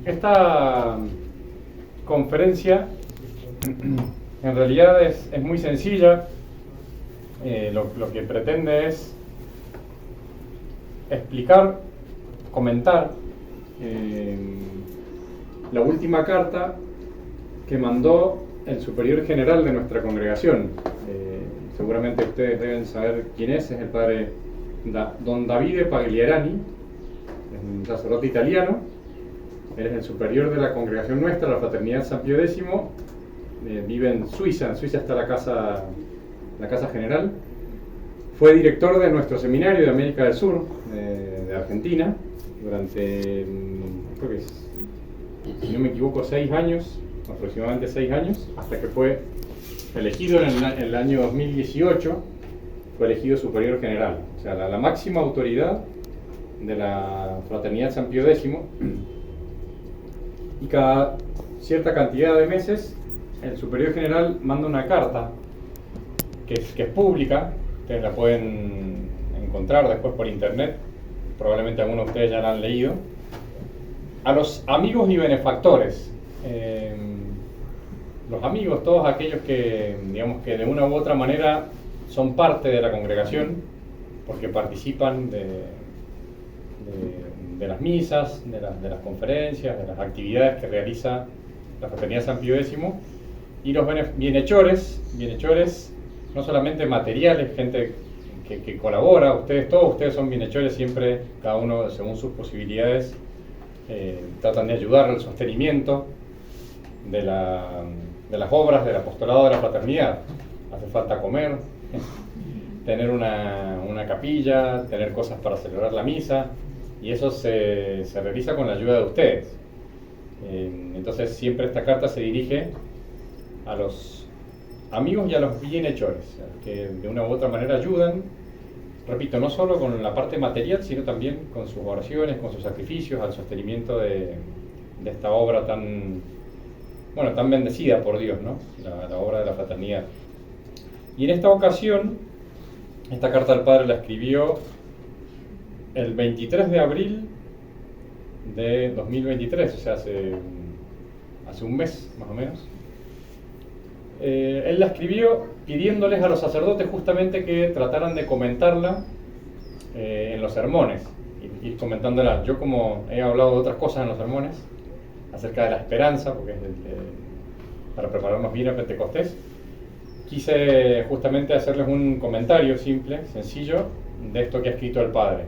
Esta conferencia en realidad es muy sencilla. Lo que pretende es explicar, comentar la última carta que mandó el superior general de nuestra congregación. Seguramente ustedes deben saber quién es el padre Don Davide Pagliarani, es un sacerdote italiano. Él es el superior de la congregación nuestra, la Fraternidad San Pío X. Vive en Suiza está la casa general. Fue director de nuestro seminario de América del Sur, de Argentina, durante, creo que si no me equivoco, 6 años, aproximadamente 6 años, hasta que fue elegido en el año 2018, fue elegido superior general, o sea, la máxima autoridad de la Fraternidad San Pío X. Y cada cierta cantidad de meses el superior general manda una carta que es pública. Ustedes la pueden encontrar después por internet, probablemente algunos de ustedes ya la han leído, a los amigos y benefactores. Los amigos, todos aquellos que, digamos, que de una u otra manera son parte de la congregación, porque participan de las misas, de las conferencias, de las actividades que realiza la Fraternidad San Pío X, y los bienhechores, no solamente materiales, gente que colabora, todos ustedes son bienhechores, siempre, cada uno según sus posibilidades, tratan de ayudar al sostenimiento de las obras del apostolado de la fraternidad. Hace falta comer, tener una capilla, tener cosas para celebrar la misa, y eso se realiza con la ayuda de ustedes. Entonces siempre esta carta se dirige a los amigos y a los bienhechores, que de una u otra manera ayudan, repito, no solo con la parte material, sino también con sus oraciones, con sus sacrificios, al sostenimiento de esta obra tan bendecida por Dios, ¿no? La obra de la fraternidad. Y en esta ocasión, esta carta del Padre la escribió el 23 de abril de 2023, o sea, hace un mes más o menos. Él la escribió pidiéndoles a los sacerdotes justamente que trataran de comentarla en los sermones, ir comentándola. Yo, como he hablado de otras cosas en los sermones acerca de la esperanza, porque es para prepararnos bien a Pentecostés, quise justamente hacerles un comentario simple, sencillo, de esto que ha escrito el Padre.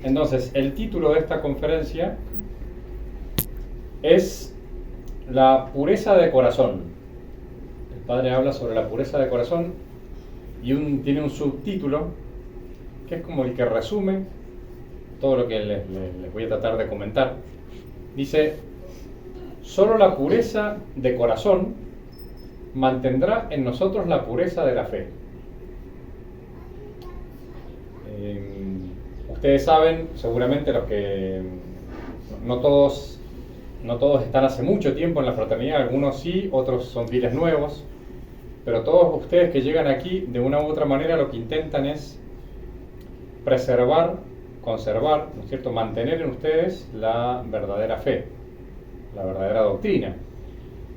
Entonces, el título de esta conferencia es La pureza de corazón. El Padre habla sobre la pureza de corazón y tiene un subtítulo que es como el que resume todo lo que les voy a tratar de comentar. Dice: solo la pureza de corazón mantendrá en nosotros la pureza de la fe. Ustedes saben, seguramente los que no todos están hace mucho tiempo en la fraternidad, algunos sí, otros son fieles nuevos, pero todos ustedes que llegan aquí, de una u otra manera, lo que intentan es preservar, conservar, ¿no es cierto?, mantener en ustedes la verdadera fe, la verdadera doctrina,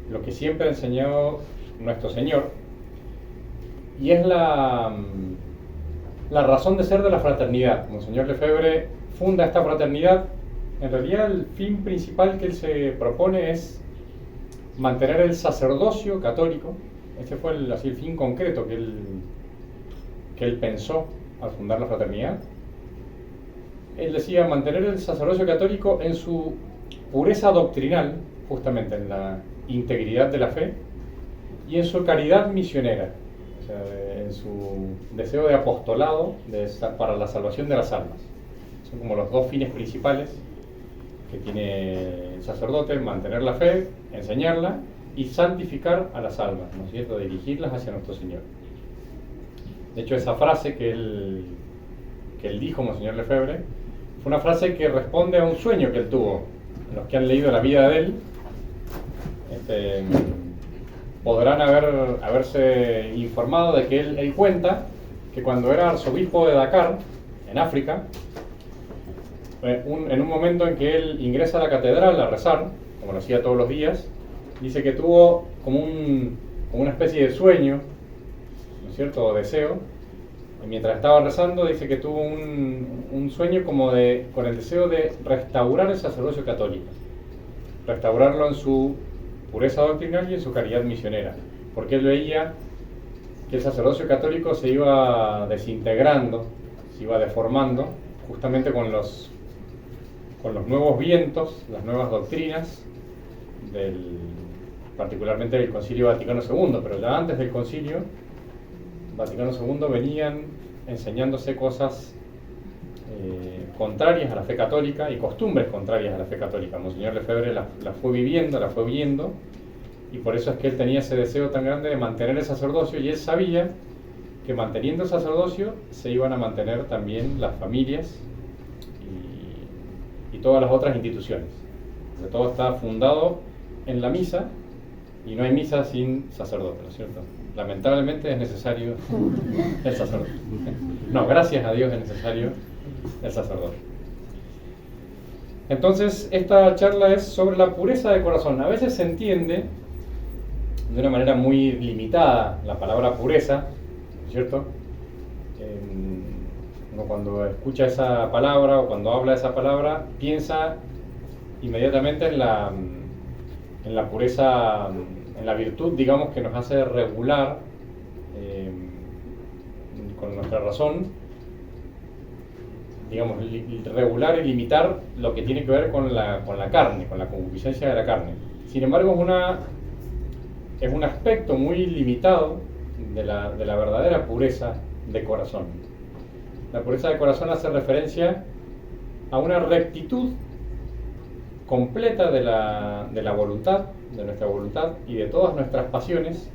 lo que siempre ha enseñado nuestro Señor, y es la razón de ser de la fraternidad. Monseñor Lefebvre funda esta fraternidad. En realidad, el fin principal que él se propone es mantener el sacerdocio católico. Este fue el fin concreto que él pensó al fundar la fraternidad. Él decía mantener el sacerdocio católico en su pureza doctrinal, justamente en la integridad de la fe, y en su caridad misionera, o sea, en su deseo de apostolado para la salvación de las almas. Son como los dos fines principales que tiene el sacerdote: mantener la fe, enseñarla y santificar a las almas, ¿no es cierto?, dirigirlas hacia nuestro Señor. De hecho, esa frase que él dijo, Monseñor Lefebvre, fue una frase que responde a un sueño que él tuvo. Los que han leído la vida de él podrán haberse informado de que él cuenta que cuando era arzobispo de Dakar, en África, en un momento en que él ingresa a la catedral a rezar, como lo hacía todos los días, dice que tuvo como una especie de sueño, ¿no es cierto?, o deseo. Y mientras estaba rezando, dice que tuvo un sueño con el deseo de restaurar el sacerdocio católico, restaurarlo en su pureza doctrinal y en su caridad misionera, porque él veía que el sacerdocio católico se iba desintegrando, se iba deformando, justamente con los nuevos vientos, las nuevas doctrinas, particularmente del Concilio Vaticano II, pero ya antes del Concilio Vaticano II venían enseñándose cosas contrarias a la fe católica y costumbres contrarias a la fe católica. Monseñor Lefebvre la fue viviendo, la fue viendo, y por eso es que él tenía ese deseo tan grande de mantener el sacerdocio, y él sabía que manteniendo el sacerdocio se iban a mantener también las familias y todas las otras instituciones. Porque todo está fundado en la misa, y no hay misa sin sacerdote, ¿no es cierto? Lamentablemente es necesario el sacerdote. No, gracias a Dios es necesario el sacerdote. Entonces, esta charla es sobre la pureza de corazón. A veces se entiende de una manera muy limitada la palabra pureza, ¿no es cierto? Uno cuando escucha esa palabra o cuando habla esa palabra piensa inmediatamente en la pureza, en la virtud, digamos, que nos hace regular con nuestra razón, digamos, regular y limitar lo que tiene que ver con la carne, con la concupiscencia de la carne. Sin embargo, es un aspecto muy limitado de la verdadera pureza de corazón. La pureza de corazón hace referencia a una rectitud completa de la voluntad, de nuestra voluntad y de todas nuestras pasiones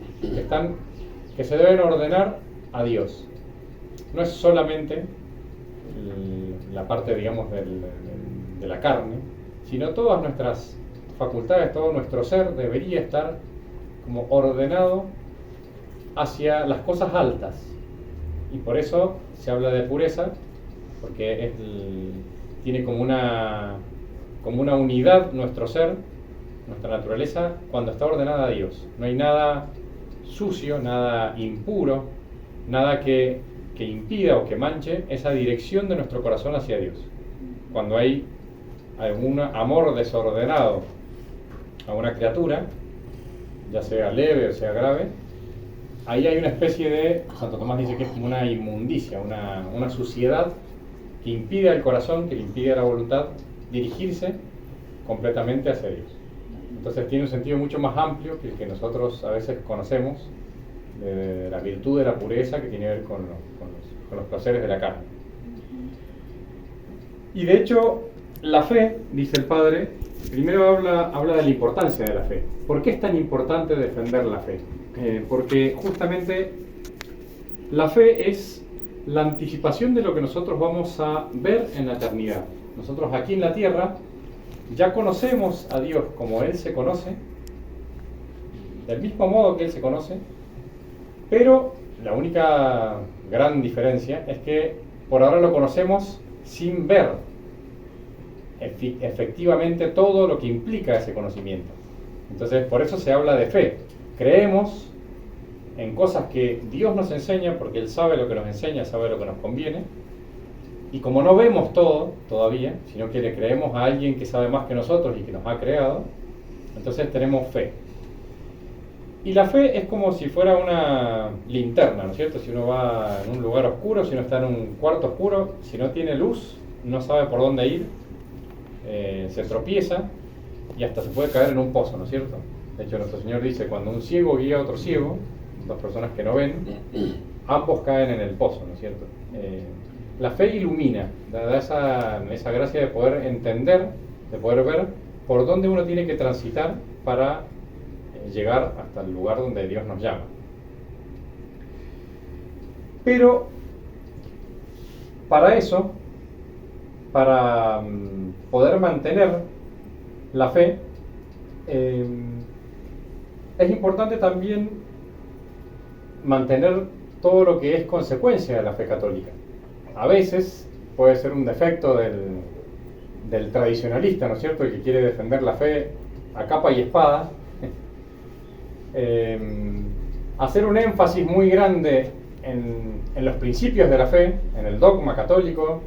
que se deben ordenar a Dios. No es solamente la parte, digamos, de la carne, sino todas nuestras facultades, todo nuestro ser debería estar como ordenado hacia las cosas altas. Y por eso se habla de pureza, porque tiene como una unidad nuestro ser, nuestra naturaleza, cuando está ordenada a Dios. No hay nada sucio, nada impuro, nada que impida o que manche esa dirección de nuestro corazón hacia Dios. Cuando hay algún amor desordenado a una criatura, ya sea leve o sea grave, ahí hay una especie de, Santo Tomás dice que es como una inmundicia, una suciedad que impide al corazón, que le impide a la voluntad dirigirse completamente hacia Dios. Entonces tiene un sentido mucho más amplio que el que nosotros a veces conocemos de la virtud de la pureza, que tiene que ver con los placeres de la carne. Y de hecho, la fe, dice el padre, primero habla de la importancia de la fe. ¿Por qué es tan importante defender la fe? Porque justamente la fe es la anticipación de lo que nosotros vamos a ver en la eternidad. Nosotros aquí en la tierra ya conocemos a Dios como Él se conoce, del mismo modo que Él se conoce, pero la única gran diferencia es que por ahora lo conocemos sin ver efectivamente todo lo que implica ese conocimiento. Entonces, por eso se habla de fe. Creemos en cosas que Dios nos enseña, porque Él sabe lo que nos enseña, sabe lo que nos conviene. Y como no vemos todo todavía, sino que le creemos a alguien que sabe más que nosotros y que nos ha creado, entonces tenemos fe. Y la fe es como si fuera una linterna, ¿no es cierto? Si uno va en un lugar oscuro, si uno está en un cuarto oscuro, si no tiene luz, no sabe por dónde ir, se tropieza y hasta se puede caer en un pozo, ¿no es cierto? De hecho, nuestro Señor dice, cuando un ciego guía a otro ciego, dos personas que no ven, ambos caen en el pozo, ¿no es cierto? La fe ilumina, da esa gracia de poder entender, de poder ver por dónde uno tiene que transitar para llegar hasta el lugar donde Dios nos llama. Pero para eso, para poder mantener la fe, es importante también mantener todo lo que es consecuencia de la fe católica. A veces puede ser un defecto del tradicionalista, ¿no es cierto?, el que quiere defender la fe a capa y espada, hacer un énfasis muy grande en los principios de la fe, en el dogma católico,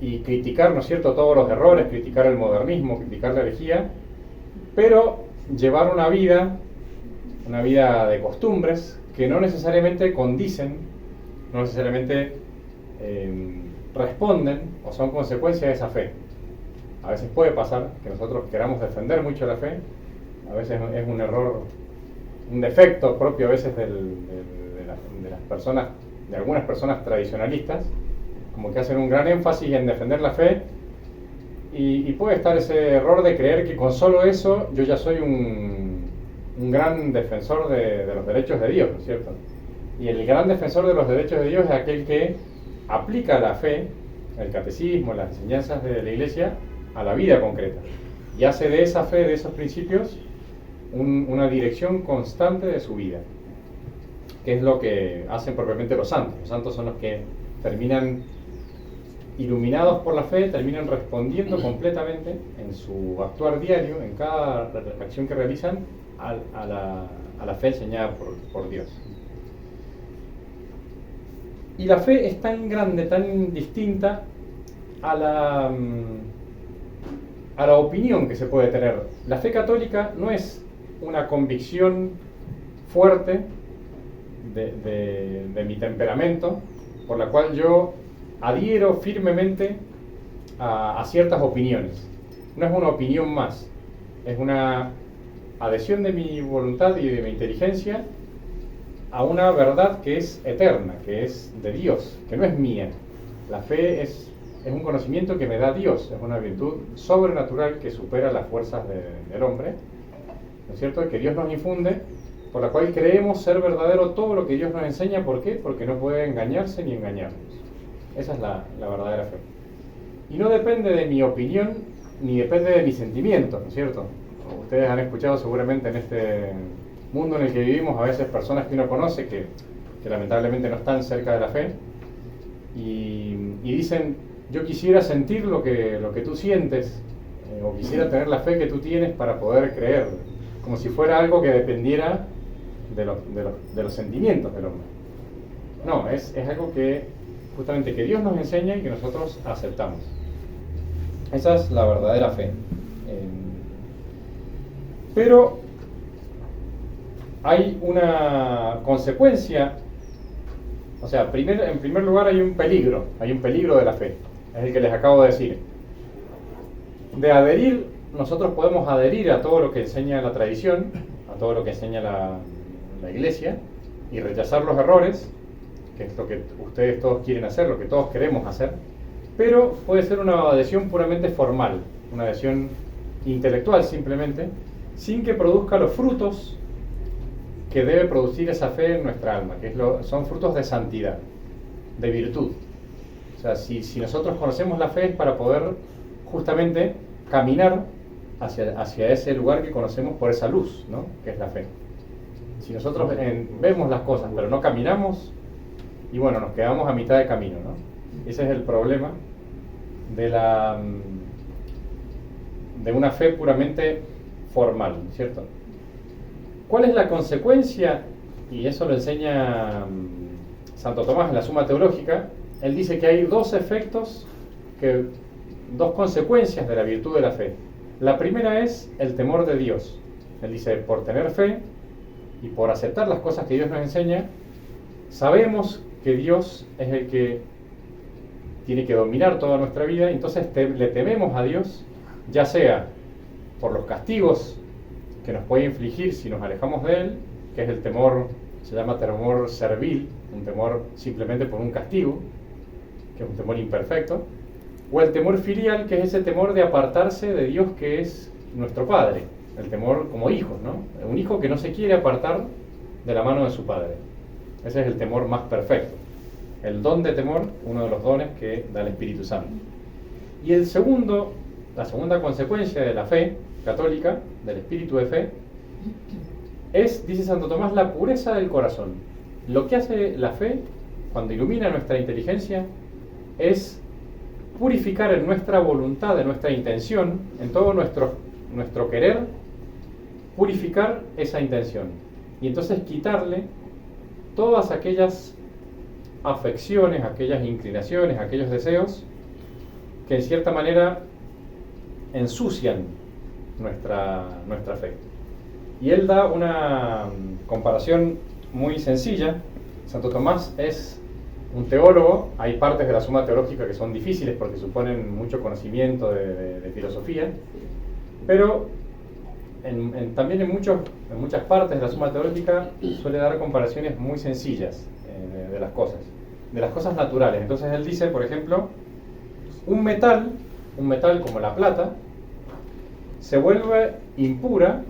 y criticar, ¿no es cierto?, todos los errores, criticar el modernismo, criticar la herejía, pero llevar una vida de costumbres que no necesariamente condicen, no necesariamente responden o son consecuencia de esa fe. A veces puede pasar que nosotros queramos defender mucho la fe, a veces es un error, un defecto propio a veces de las personas, de algunas personas tradicionalistas, como que hacen un gran énfasis en defender la fe, y puede estar ese error de creer que con solo eso yo ya soy un gran defensor de los derechos de Dios, ¿no es cierto? Y el gran defensor de los derechos de Dios es aquel que aplica la fe, el catecismo, las enseñanzas de la Iglesia a la vida concreta, y hace de esa fe, de esos principios, una dirección constante de su vida, que es lo que hacen propiamente los santos. Los santos son los que terminan iluminados por la fe, terminan respondiendo completamente en su actuar diario, en cada acción que realizan, a la fe enseñada por Dios. Y la fe es tan grande, tan distinta a la opinión que se puede tener. La fe católica no es una convicción fuerte de mi temperamento, por la cual yo adhiero firmemente a ciertas opiniones. No es una opinión más, es una adhesión de mi voluntad y de mi inteligencia a una verdad que es eterna, que es de Dios, que no es mía. La fe es un conocimiento que me da Dios, es una virtud sobrenatural que supera las fuerzas del hombre, ¿no es cierto?, que Dios nos infunde, por la cual creemos ser verdadero todo lo que Dios nos enseña. ¿Por qué? Porque no puede engañarse ni engañarnos. Esa es la verdadera fe. Y no depende de mi opinión, ni depende de mis sentimientos, ¿no es cierto? Ustedes han escuchado seguramente en este mundo en el que vivimos a veces personas que uno conoce que lamentablemente no están cerca de la fe, y dicen: yo quisiera sentir lo que tú sientes, o quisiera tener la fe que tú tienes para poder creer, como si fuera algo que dependiera de los sentimientos del hombre. No, es algo que justamente que Dios nos enseña y que nosotros aceptamos. Esa es la verdadera fe. Pero hay una consecuencia, o sea, en primer lugar hay un peligro de la fe, es el que les acabo de decir. De adherir, nosotros podemos adherir a todo lo que enseña la tradición, a todo lo que enseña la Iglesia, y rechazar los errores, que es lo que ustedes todos quieren hacer, lo que todos queremos hacer, pero puede ser una adhesión puramente formal, una adhesión intelectual simplemente, sin que produzca los frutos que debe producir esa fe en nuestra alma, que son frutos de santidad, de virtud. O sea, si nosotros conocemos la fe es para poder justamente caminar hacia ese lugar que conocemos por esa luz, ¿no?, que es la fe. Si nosotros vemos las cosas pero no caminamos, y bueno, nos quedamos a mitad de camino, ¿no? Ese es el problema de una fe puramente formal, ¿cierto? ¿Cuál es la consecuencia? Y eso lo enseña Santo Tomás en la Suma Teológica. Él dice que hay dos consecuencias de la virtud de la fe. La primera es el temor de Dios. Él dice: por tener fe y por aceptar las cosas que Dios nos enseña, sabemos que Dios es el que tiene que dominar toda nuestra vida, entonces le tememos a Dios, ya sea por los castigos que nos puede infligir si nos alejamos de Él, que es el temor, se llama temor servil, un temor simplemente por un castigo, que es un temor imperfecto, o el temor filial, que es ese temor de apartarse de Dios, que es nuestro Padre, el temor como hijos, ¿no? Un hijo que no se quiere apartar de la mano de su Padre. Ese es el temor más perfecto. El don de temor, uno de los dones que da el Espíritu Santo. Y la segunda consecuencia de la fe católica, del espíritu de fe, es, dice Santo Tomás, la pureza del corazón. Lo que hace la fe, cuando ilumina nuestra inteligencia, es purificar en nuestra voluntad, en nuestra intención, en todo nuestro querer, purificar esa intención. Y entonces quitarle todas aquellas afecciones, aquellas inclinaciones, aquellos deseos que en cierta manera ensucian nuestra fe. Y él da una comparación muy sencilla. Santo Tomás es un teólogo, hay partes de la Suma Teológica que son difíciles porque suponen mucho conocimiento de filosofía, pero también en muchas partes de la Suma Teológica suele dar comparaciones muy sencillas de las cosas naturales. Entonces él dice, por ejemplo, un metal como la plata se vuelve impura,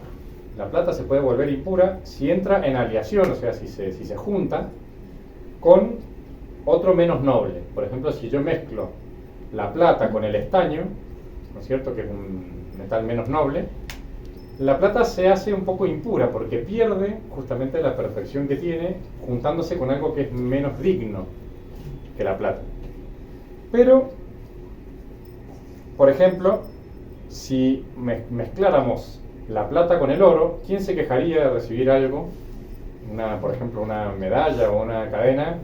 la plata se puede volver impura si entra en aleación, o sea, si se junta con otro menos noble. Por ejemplo, si yo mezclo la plata con el estaño, ¿no es cierto?, que es un metal menos noble, la plata se hace un poco impura porque pierde justamente la perfección que tiene juntándose con algo que es menos digno que la plata. Pero, por ejemplo, si mezcláramos la plata con el oro, ¿quién se quejaría de recibir algo, por ejemplo, una medalla o una cadena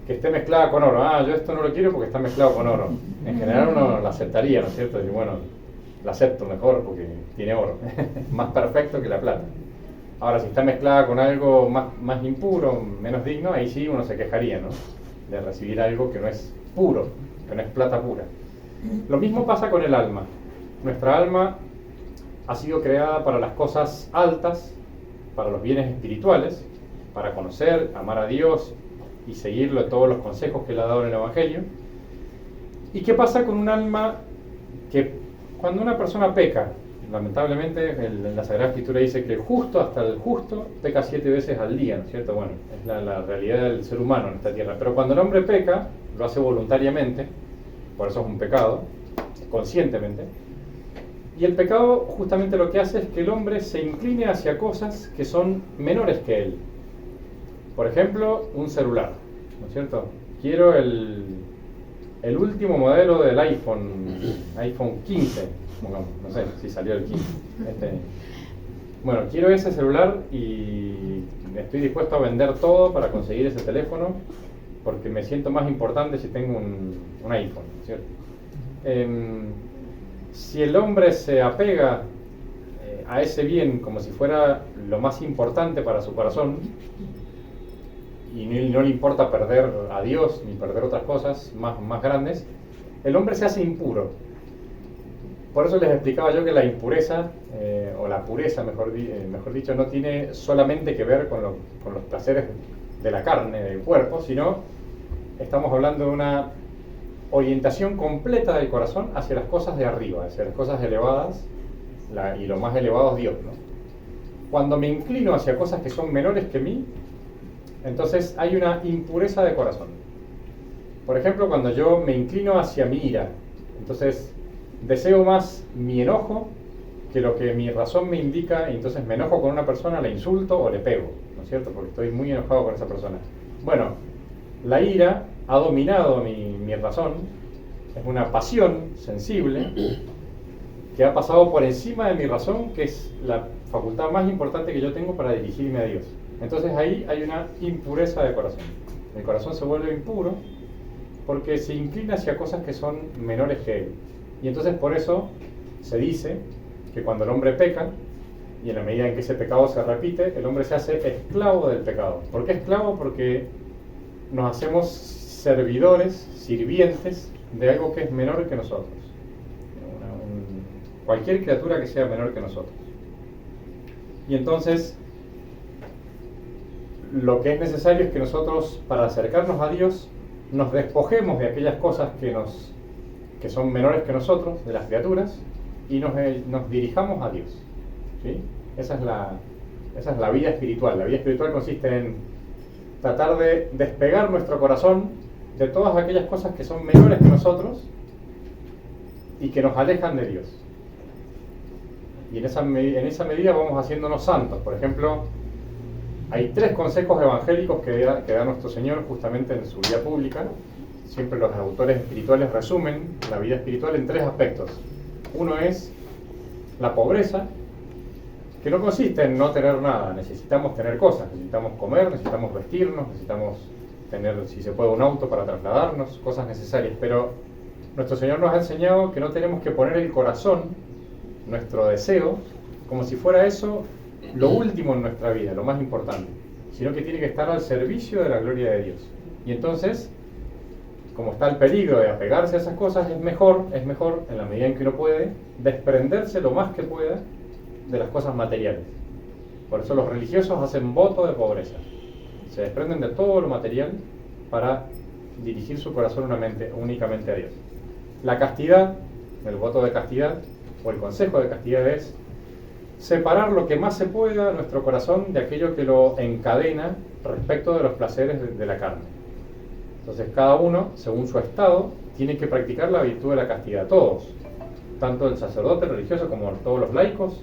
que esté mezclada con oro? Yo esto no lo quiero porque está mezclado con oro. En general uno la aceptaría, ¿no es cierto? Y bueno, la acepto mejor porque tiene oro, más perfecto que la plata. Ahora, si está mezclada con algo más impuro, menos digno, ahí sí uno se quejaría, ¿no?, de recibir algo que no es puro, que no es plata pura. Lo mismo pasa con el alma. Nuestra alma ha sido creada para las cosas altas, para los bienes espirituales, para conocer, amar a Dios y seguirlo en todos los consejos que Él ha dado en el Evangelio. ¿Y qué pasa con un alma que cuando una persona peca? Lamentablemente la Sagrada Escritura dice que el justo, hasta el justo, peca 7 veces al día, ¿no es cierto? Bueno, es la realidad del ser humano en esta tierra. Pero cuando el hombre peca, lo hace voluntariamente, por eso es un pecado, conscientemente. Y el pecado justamente lo que hace es que el hombre se incline hacia cosas que son menores que él. Por ejemplo, un celular, ¿no es cierto? Quiero el último modelo del iPhone 15, no sé si salió el 15. Bueno, quiero ese celular y estoy dispuesto a vender todo para conseguir ese teléfono porque me siento más importante si tengo un iPhone, ¿no es cierto? Si el hombre se apega a ese bien como si fuera lo más importante para su corazón y no le importa perder a Dios ni perder otras cosas más grandes, el hombre se hace impuro. Por eso les explicaba yo que la impureza, o la pureza mejor dicho, no tiene solamente que ver con los placeres de la carne, del cuerpo, sino estamos hablando de una orientación completa del corazón hacia las cosas de arriba, hacia las cosas elevadas, y lo más elevado es Dios, ¿no? Cuando me inclino hacia cosas que son menores que mí, entonces hay una impureza de corazón. Por ejemplo, cuando yo me inclino hacia mi ira, entonces deseo más mi enojo que lo que mi razón me indica, y entonces me enojo con una persona, la insulto o le pego, ¿no es cierto?, porque estoy muy enojado con esa persona. Bueno, la ira ha dominado mi razón, es una pasión sensible que ha pasado por encima de mi razón, que es la facultad más importante que yo tengo para dirigirme a Dios. Entonces ahí hay una impureza de corazón. El corazón se vuelve impuro porque se inclina hacia cosas que son menores que él. Y entonces por eso se dice que cuando el hombre peca, y en la medida en que ese pecado se repite, el hombre se hace esclavo del pecado. ¿Por qué esclavo? Porque nos hacemos servidores, sirvientes de algo que es menor que nosotros. Cualquier criatura que sea menor que nosotros. Y entonces lo que es necesario es que nosotros, para acercarnos a Dios, nos despojemos de aquellas cosas que son menores que nosotros, de las criaturas, y nos dirijamos a Dios, ¿sí? Esa es la vida espiritual. La vida espiritual consiste en tratar de despegar nuestro corazón de todas aquellas cosas que son menores que nosotros y que nos alejan de Dios. Y en esa medida vamos haciéndonos santos. Por ejemplo, hay 3 consejos evangélicos que da nuestro Señor justamente en su vida pública. siempre los autores espirituales resumen la vida espiritual en tres aspectos. Uno es la pobreza, que no consiste en no tener nada. Necesitamos tener cosas, necesitamos comer, necesitamos vestirnos, necesitamos tener, si se puede, un auto para trasladarnos, cosas necesarias. Pero nuestro Señor nos ha enseñado que no tenemos que poner el corazón, nuestro deseo, como si fuera eso lo último en nuestra vida, lo más importante, sino que tiene que estar al servicio de la gloria de Dios. Y entonces, como está el peligro de apegarse a esas cosas, es mejor, en la medida en que uno puede, desprenderse lo más que pueda de las cosas materiales. Por eso los religiosos hacen voto de pobreza. Se desprenden de todo lo material para dirigir su corazón únicamente a Dios. La castidad, el voto de castidad, o el consejo de castidad es separar lo que más se pueda nuestro corazón de aquello que lo encadena respecto de los placeres de la carne. Entonces cada uno, según su estado, tiene que practicar la virtud de la castidad. Todos, tanto el sacerdote religioso como todos los laicos,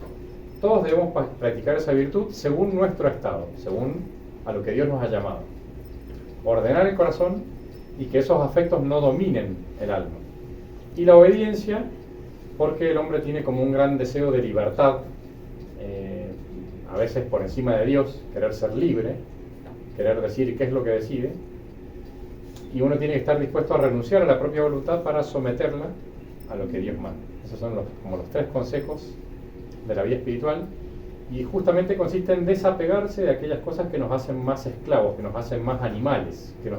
todos debemos practicar esa virtud según nuestro estado, según a lo que Dios nos ha llamado. Ordenar el corazón y que esos afectos no dominen el alma. Y la obediencia, porque el hombre tiene como un gran deseo de libertad, a veces por encima de Dios, querer ser libre, querer decir qué es lo que decide, y uno tiene que estar dispuesto a renunciar a la propia voluntad para someterla a lo que Dios manda. Esos son como los tres consejos de la vida espiritual, y justamente consiste en desapegarse de aquellas cosas que nos hacen más esclavos, que nos hacen más animales, que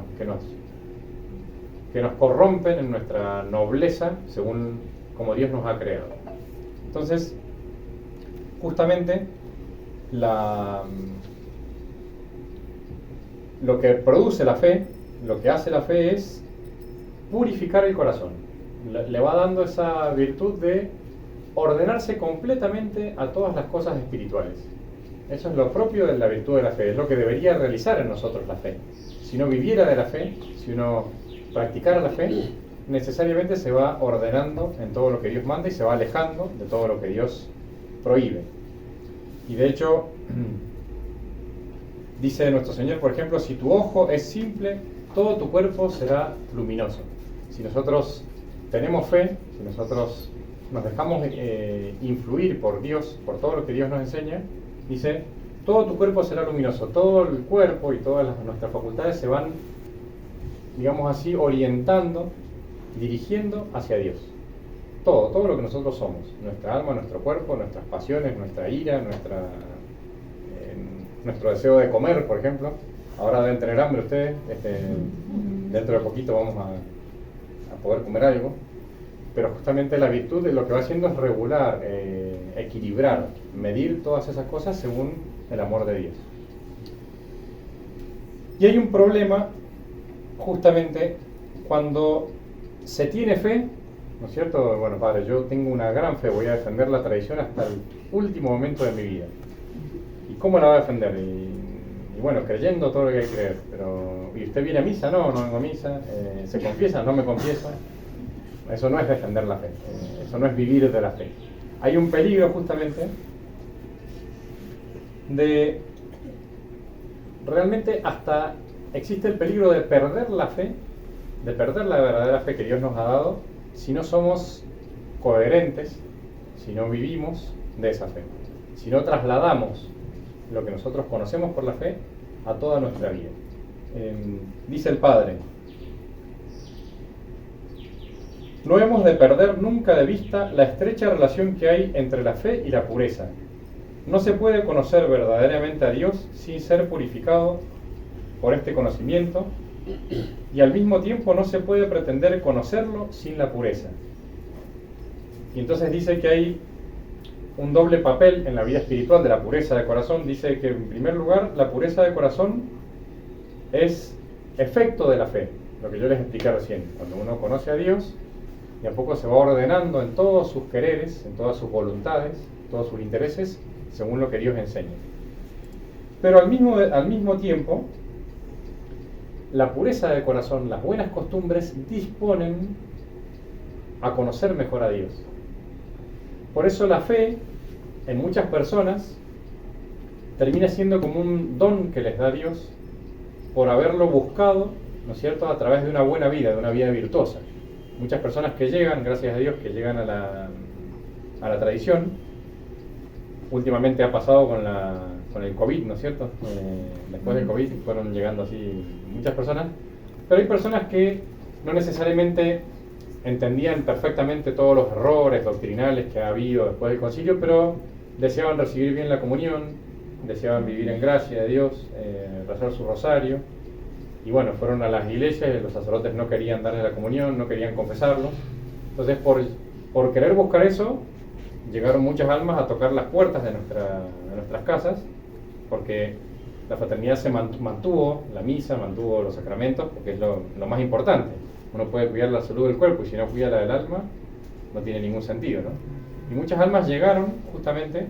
nos corrompen en nuestra nobleza según como Dios nos ha creado. Entonces, justamente lo que produce la fe, lo que hace la fe es purificar el corazón. Le va dando esa virtud de ordenarse completamente a todas las cosas espirituales. Eso es lo propio de la virtud de la fe, es lo que debería realizar en nosotros la fe. Si uno viviera de la fe, si uno practicara la fe, necesariamente se va ordenando en todo lo que Dios manda y se va alejando de todo lo que Dios prohíbe. Y de hecho, dice nuestro Señor, por ejemplo, si tu ojo es simple, todo tu cuerpo será luminoso. Si nosotros tenemos fe, si nosotros nos dejamos influir por Dios, por todo lo que Dios nos enseña, dice, todo tu cuerpo será luminoso, todo el cuerpo y todas nuestras facultades se van, digamos así, orientando, dirigiendo hacia Dios. Todo lo que nosotros somos, nuestra alma, nuestro cuerpo, nuestras pasiones, nuestra ira, nuestro deseo de comer, por ejemplo. Ahora deben tener hambre ustedes, dentro de poquito vamos a poder comer algo, pero justamente la virtud de lo que va haciendo es regular, equilibrar, medir todas esas cosas según el amor de Dios. Y hay un problema justamente cuando se tiene fe, ¿no es cierto? Bueno, padre, yo tengo una gran fe, voy a defender la tradición hasta el último momento de mi vida. ¿Y cómo la va a defender? Y bueno, creyendo todo lo que hay que creer. Pero, ¿y usted viene a misa? No, no vengo a misa. ¿Se confiesa? No me confiesa. Eso no es defender la fe. Eso no es vivir de la fe. Hay un peligro justamente de... Realmente hasta existe el peligro de perder la fe, de perder la verdadera fe que Dios nos ha dado, si no somos coherentes, si no vivimos de esa fe, si no trasladamos lo que nosotros conocemos por la fe a toda nuestra vida. Dice el Padre, no hemos de perder nunca de vista la estrecha relación que hay entre la fe y la pureza. No se puede conocer verdaderamente a Dios sin ser purificado por este conocimiento, y al mismo tiempo no se puede pretender conocerlo sin la pureza. Y entonces dice que hay un doble papel en la vida espiritual de la pureza de corazón. Dice que en primer lugar la pureza de corazón es efecto de la fe, lo que yo les expliqué recién. Cuando uno conoce a Dios, de a poco se va ordenando en todos sus quereres, en todas sus voluntades, todos sus intereses, según lo que Dios enseña. Pero al mismo tiempo, la pureza de corazón, las buenas costumbres disponen a conocer mejor a Dios. Por eso la fe, en muchas personas, termina siendo como un don que les da Dios por haberlo buscado ¿no es cierto?, a través de una buena vida, de una vida virtuosa. Muchas personas que llegan, gracias a Dios, que llegan a la tradición, últimamente ha pasado con el COVID, ¿no es cierto? Después del COVID fueron llegando así muchas personas, pero hay personas que no necesariamente entendían perfectamente todos los errores doctrinales que ha habido después del concilio, pero deseaban recibir bien la comunión, deseaban vivir en gracia de Dios, rezar su rosario, y bueno, fueron a las iglesias y los sacerdotes no querían darles la comunión, no querían confesarlos. Entonces, por querer buscar eso, llegaron muchas almas a tocar las puertas de nuestras casas, porque la fraternidad se mantuvo, la misa, mantuvo los sacramentos, porque es lo más importante. Uno puede cuidar la salud del cuerpo y si no cuida la del alma, no tiene ningún sentido, ¿no? Y muchas almas llegaron justamente,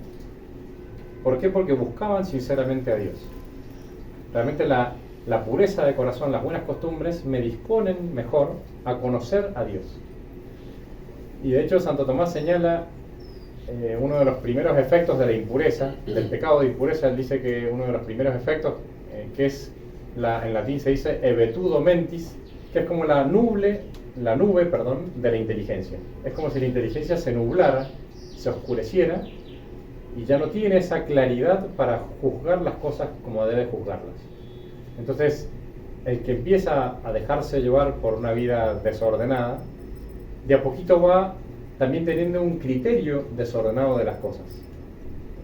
¿por qué? Porque buscaban sinceramente a Dios. Realmente la pureza de corazón, las buenas costumbres me disponen mejor a conocer a Dios. Y de hecho Santo Tomás señala uno de los primeros efectos de la impureza, del pecado de impureza. Él dice que uno de los primeros efectos, que es, en latín se dice evetudo mentis, que es como la nube, de la inteligencia. Es como si la inteligencia se nublara, se oscureciera, y ya no tiene esa claridad para juzgar las cosas como debe juzgarlas. Entonces, el que empieza a dejarse llevar por una vida desordenada, de a poquito va también teniendo un criterio desordenado de las cosas.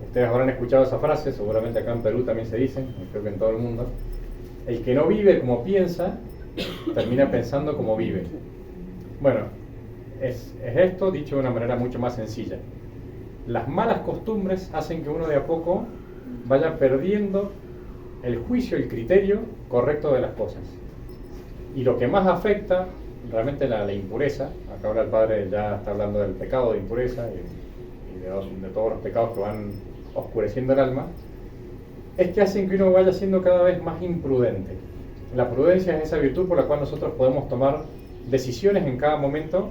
Ustedes habrán escuchado esa frase, seguramente acá en Perú también se dice, creo que en todo el mundo. El que no vive como piensa, termina pensando como vive. Bueno, es esto dicho de una manera mucho más sencilla. Las malas costumbres hacen que uno de a poco vaya perdiendo el juicio, el criterio correcto de las cosas. Y lo que más afecta realmente la impureza, acá ahora el padre ya está hablando del pecado de impureza y de todos los pecados que van oscureciendo el alma, es que hacen que uno vaya siendo cada vez más imprudente. La prudencia es esa virtud por la cual nosotros podemos tomar decisiones en cada momento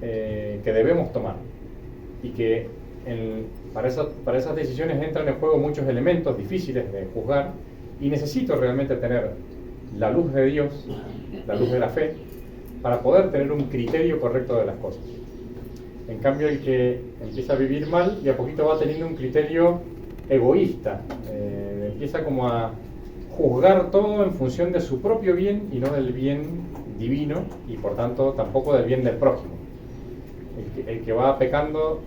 que debemos tomar, y que para esas decisiones entran en juego muchos elementos difíciles de juzgar, y necesito realmente tener la luz de Dios, la luz de la fe, para poder tener un criterio correcto de las cosas. En cambio, el que empieza a vivir mal, de a poquito va teniendo un criterio egoísta, empieza como a juzgar todo en función de su propio bien y no del bien divino, y por tanto tampoco del bien del prójimo. El que va pecando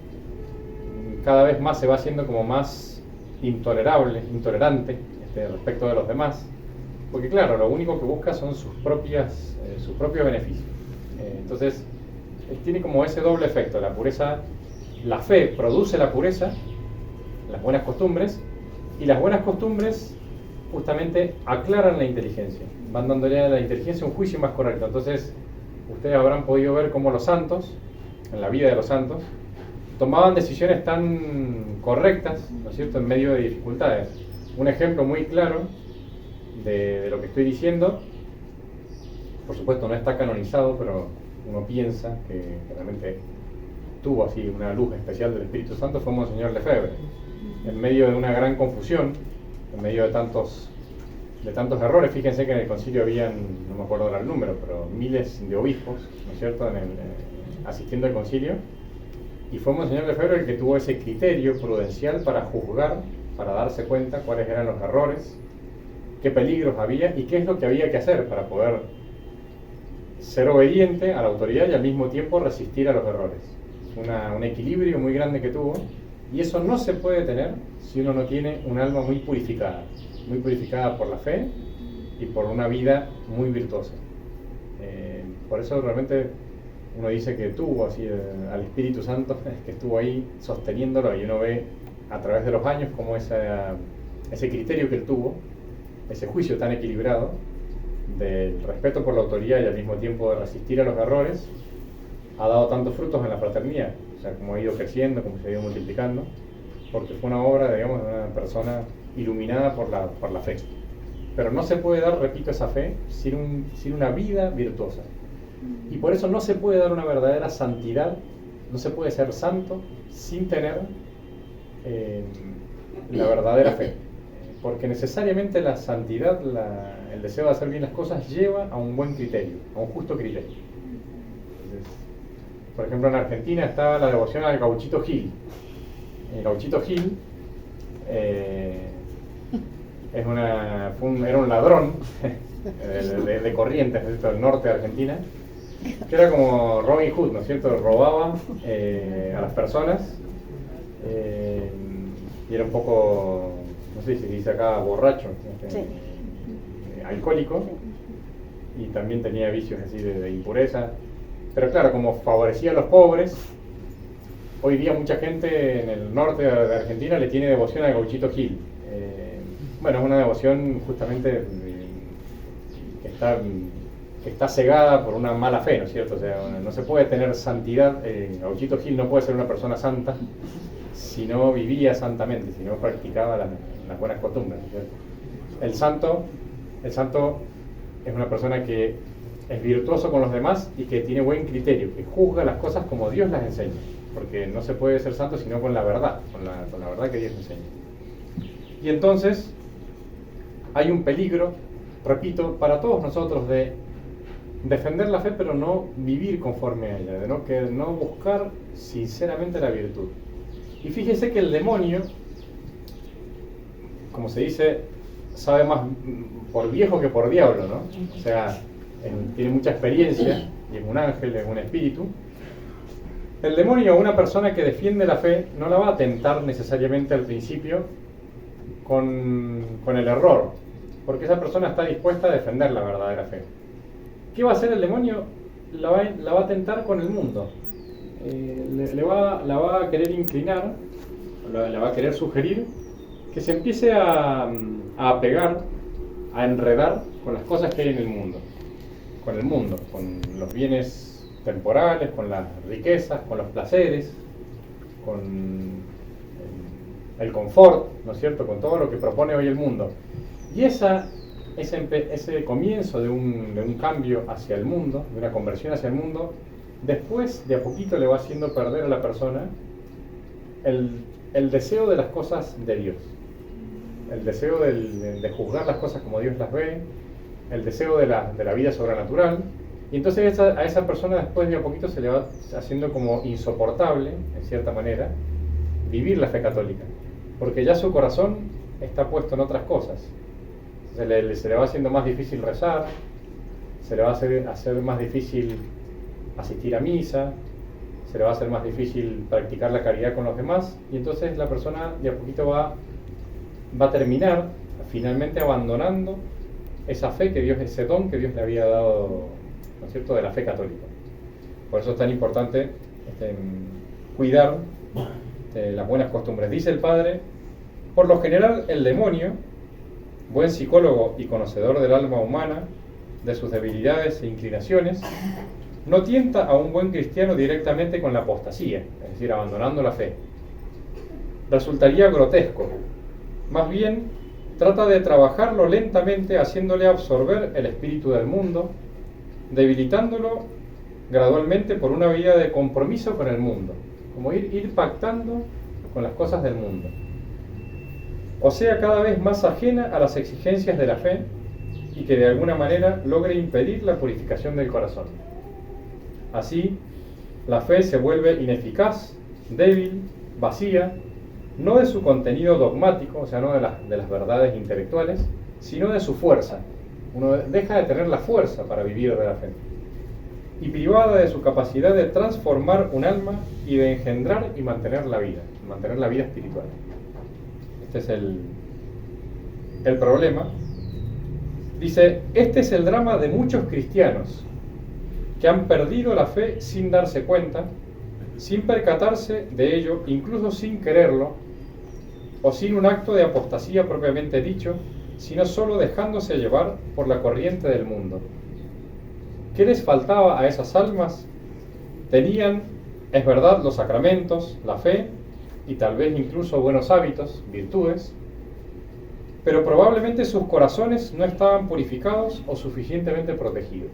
cada vez más se va haciendo como más intolerante respecto de los demás, porque claro, lo único que busca son sus propios beneficios. Entonces tiene como ese doble efecto. La pureza, la fe produce la pureza, las buenas costumbres, y las buenas costumbres justamente aclaran la inteligencia, van dándole a la inteligencia un juicio más correcto. Entonces ustedes habrán podido ver cómo los santos, en la vida de los santos, tomaban decisiones tan correctas, ¿no es cierto?, en medio de dificultades. Un ejemplo muy claro de lo que estoy diciendo, por supuesto no está canonizado, pero uno piensa que realmente tuvo así una luz especial del Espíritu Santo, fue Monseñor Lefebvre. En medio de una gran confusión, en medio de tantos errores, fíjense que en el concilio habían, no me acuerdo ahora el número, pero miles de obispos, ¿no es cierto?, asistiendo al concilio, y fue Monseñor Lefebvre el que tuvo ese criterio prudencial para juzgar, para darse cuenta cuáles eran los errores, qué peligros había y qué es lo que había que hacer para poder ser obediente a la autoridad y al mismo tiempo resistir a los errores. Un equilibrio muy grande que tuvo, y eso no se puede tener si uno no tiene un alma muy purificada por la fe y por una vida muy virtuosa. Por eso realmente uno dice que tuvo así al Espíritu Santo, que estuvo ahí sosteniéndolo, y uno ve a través de los años cómo ese criterio que él tuvo, ese juicio tan equilibrado del respeto por la autoridad y al mismo tiempo de resistir a los errores, ha dado tantos frutos en la fraternidad, o sea, como ha ido creciendo, como se ha ido multiplicando, porque fue una obra, digamos, de una persona iluminada por la fe. Pero no se puede dar, repito, esa fe sin una vida virtuosa. Y por eso no se puede dar una verdadera santidad, no se puede ser santo sin tener la verdadera fe. Porque necesariamente la santidad, el deseo de hacer bien las cosas, lleva a un buen criterio, a un justo criterio. Entonces, por ejemplo, en Argentina está la devoción al Gauchito Gil. El Gauchito Gil era un ladrón de Corrientes, del norte de Argentina, que era como Robin Hood, ¿no es cierto? Robaba a las personas y era un poco, no sé si se dice acá, borracho, alcohólico, y también tenía vicios así de impureza. Pero claro, como favorecía a los pobres, hoy día mucha gente en el norte de Argentina le tiene devoción al Gauchito Gil. Bueno, es una devoción justamente que está cegada por una mala fe, ¿no es cierto? O sea, no se puede tener santidad. Gauchito Gil no puede ser una persona santa si no vivía santamente, si no practicaba las buenas costumbres, ¿no es cierto? El santo es una persona que es virtuoso con los demás y que tiene buen criterio, que juzga las cosas como Dios las enseña, porque no se puede ser santo sino con la verdad, con la verdad que Dios enseña. Y entonces hay un peligro, repito, para todos nosotros de defender la fe pero no vivir conforme a ella, de no buscar sinceramente la virtud. Y fíjese que el demonio, como se dice, sabe más por viejo que por diablo, ¿no? O sea, tiene mucha experiencia y es un ángel, es un espíritu. El demonio a una persona que defiende la fe no la va a tentar necesariamente al principio con el error, porque esa persona está dispuesta a defender la verdadera fe. ¿Qué va a hacer el demonio? La va a tentar con el mundo. La va a querer inclinar, la va a querer sugerir que se empiece a apegar, a enredar con las cosas que hay en el mundo. Con los bienes temporales, con las riquezas, con los placeres, con el confort, ¿no es cierto?, con todo lo que propone hoy el mundo. Y ese comienzo de un cambio hacia el mundo, de una conversión hacia el mundo, después de a poquito le va haciendo perder a la persona el deseo de las cosas de Dios, el deseo de juzgar las cosas como Dios las ve, el deseo de la vida sobrenatural. Y entonces a esa persona después de a poquito se le va haciendo como insoportable, en cierta manera, vivir la fe católica, porque ya su corazón está puesto en otras cosas. Se le va haciendo más difícil rezar, se le va a hacer más difícil asistir a misa, se le va a hacer más difícil practicar la caridad con los demás, y entonces la persona de a poquito va a terminar finalmente abandonando esa fe que Dios, ese don que Dios le había dado, ¿no es cierto?, de la fe católica. Por eso es tan importante cuidar las buenas costumbres. Dice el padre: por lo general el demonio, buen psicólogo y conocedor del alma humana, de sus debilidades e inclinaciones, no tienta a un buen cristiano directamente con la apostasía, es decir, abandonando la fe. Resultaría grotesco. Más bien, trata de trabajarlo lentamente, haciéndole absorber el espíritu del mundo, debilitándolo gradualmente por una vida de compromiso con el mundo, como ir pactando con las cosas del mundo. O sea, cada vez más ajena a las exigencias de la fe y que de alguna manera logre impedir la purificación del corazón. Así, la fe se vuelve ineficaz, débil, vacía, no de su contenido dogmático, o sea, no de las verdades intelectuales, sino de su fuerza. Uno deja de tener la fuerza para vivir de la fe. Y privada de su capacidad de transformar un alma y de engendrar y mantener la vida espiritual. Este es el problema. Dice: este es el drama de muchos cristianos que han perdido la fe sin darse cuenta, sin percatarse de ello, incluso sin quererlo, o sin un acto de apostasía propiamente dicho, sino solo dejándose llevar por la corriente del mundo. ¿Qué les faltaba a esas almas? Tenían, es verdad, los sacramentos, la fe y tal vez incluso buenos hábitos, virtudes, pero probablemente sus corazones no estaban purificados o suficientemente protegidos.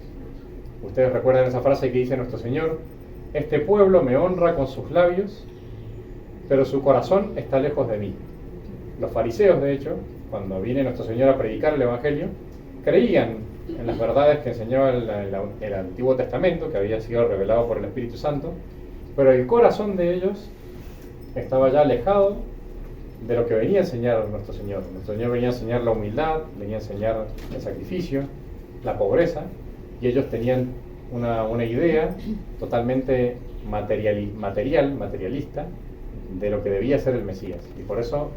Ustedes recuerdan esa frase que dice nuestro Señor: este pueblo me honra con sus labios, pero su corazón está lejos de mí. Los fariseos, de hecho, cuando viene nuestro Señor a predicar el Evangelio, creían en las verdades que enseñaba el Antiguo Testamento, que había sido revelado por el Espíritu Santo, pero el corazón de ellos estaba ya alejado de lo que venía a enseñar nuestro Señor. Nuestro Señor venía a enseñar la humildad, venía a enseñar el sacrificio, la pobreza, y ellos tenían una idea totalmente materialista de lo que debía ser el Mesías, y por eso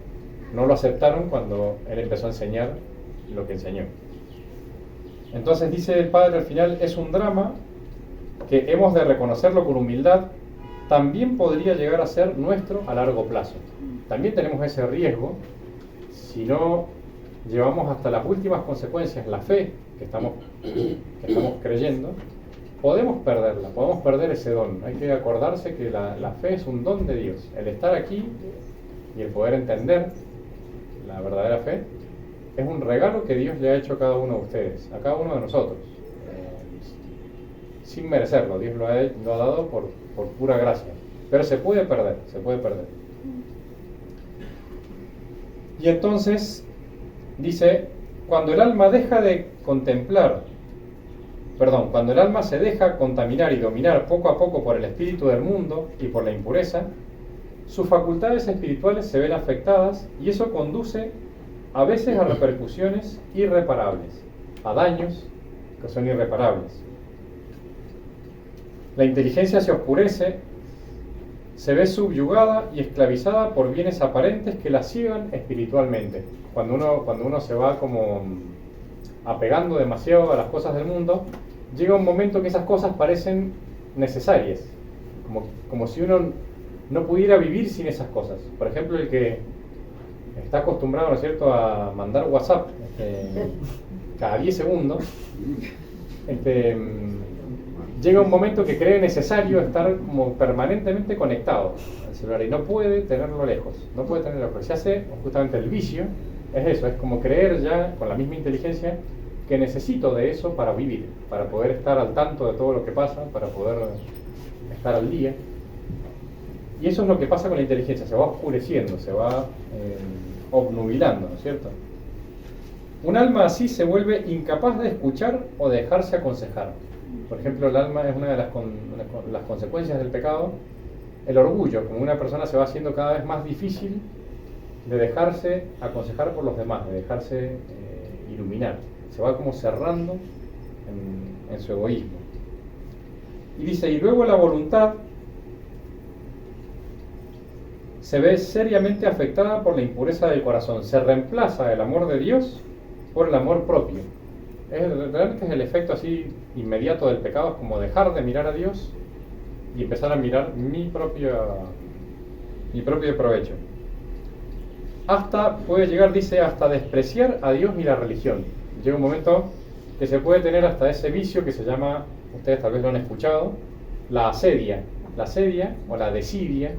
no lo aceptaron cuando Él empezó a enseñar lo que enseñó. Entonces dice el Padre al final, es un drama que hemos de reconocerlo con humildad, también podría llegar a ser nuestro a largo plazo. También tenemos ese riesgo, si no llevamos hasta las últimas consecuencias la fe que estamos creyendo, podemos perderla, podemos perder ese don. Hay que acordarse que la fe es un don de Dios. El estar aquí y el poder entender la verdadera fe es un regalo que Dios le ha hecho a cada uno de ustedes, a cada uno de nosotros, sin merecerlo. Dios lo ha dado por pura gracia, pero se puede perder, se puede perder. Y entonces dice, cuando el alma se deja contaminar y dominar poco a poco por el espíritu del mundo y por la impureza, sus facultades espirituales se ven afectadas, y eso conduce a veces a repercusiones irreparables, a daños que son irreparables. La inteligencia se oscurece, se ve subyugada y esclavizada por bienes aparentes que la ciegan espiritualmente. Cuando uno se va como apegando demasiado a las cosas del mundo, llega un momento que esas cosas parecen necesarias, como si uno no pudiera vivir sin esas cosas. Por ejemplo, el que está acostumbrado, ¿no es cierto?, a mandar WhatsApp cada 10 segundos, llega un momento que cree necesario estar como permanentemente conectado al celular y no puede tenerlo lejos, Se hace justamente el vicio, es eso, es como creer ya con la misma inteligencia que necesito de eso para vivir, para poder estar al tanto de todo lo que pasa, para poder estar al día. Y eso es lo que pasa con la inteligencia, se va oscureciendo, se va obnubilando, ¿no es cierto? Un alma así se vuelve incapaz de escuchar o de dejarse aconsejar. Por ejemplo, el alma es una de las consecuencias del pecado, el orgullo, como una persona se va haciendo cada vez más difícil de dejarse aconsejar por los demás, de dejarse iluminar, se va como cerrando en su egoísmo. Y dice, y luego la voluntad se ve seriamente afectada por la impureza del corazón, se reemplaza el amor de Dios por el amor propio. Realmente es el efecto así inmediato del pecado, es como dejar de mirar a Dios y empezar a mirar mi propio provecho. Puede llegar, dice, hasta despreciar a Dios y la religión. Llega un momento que se puede tener hasta ese vicio que se llama, ustedes tal vez lo han escuchado, la asedia. La asedia o la desidia,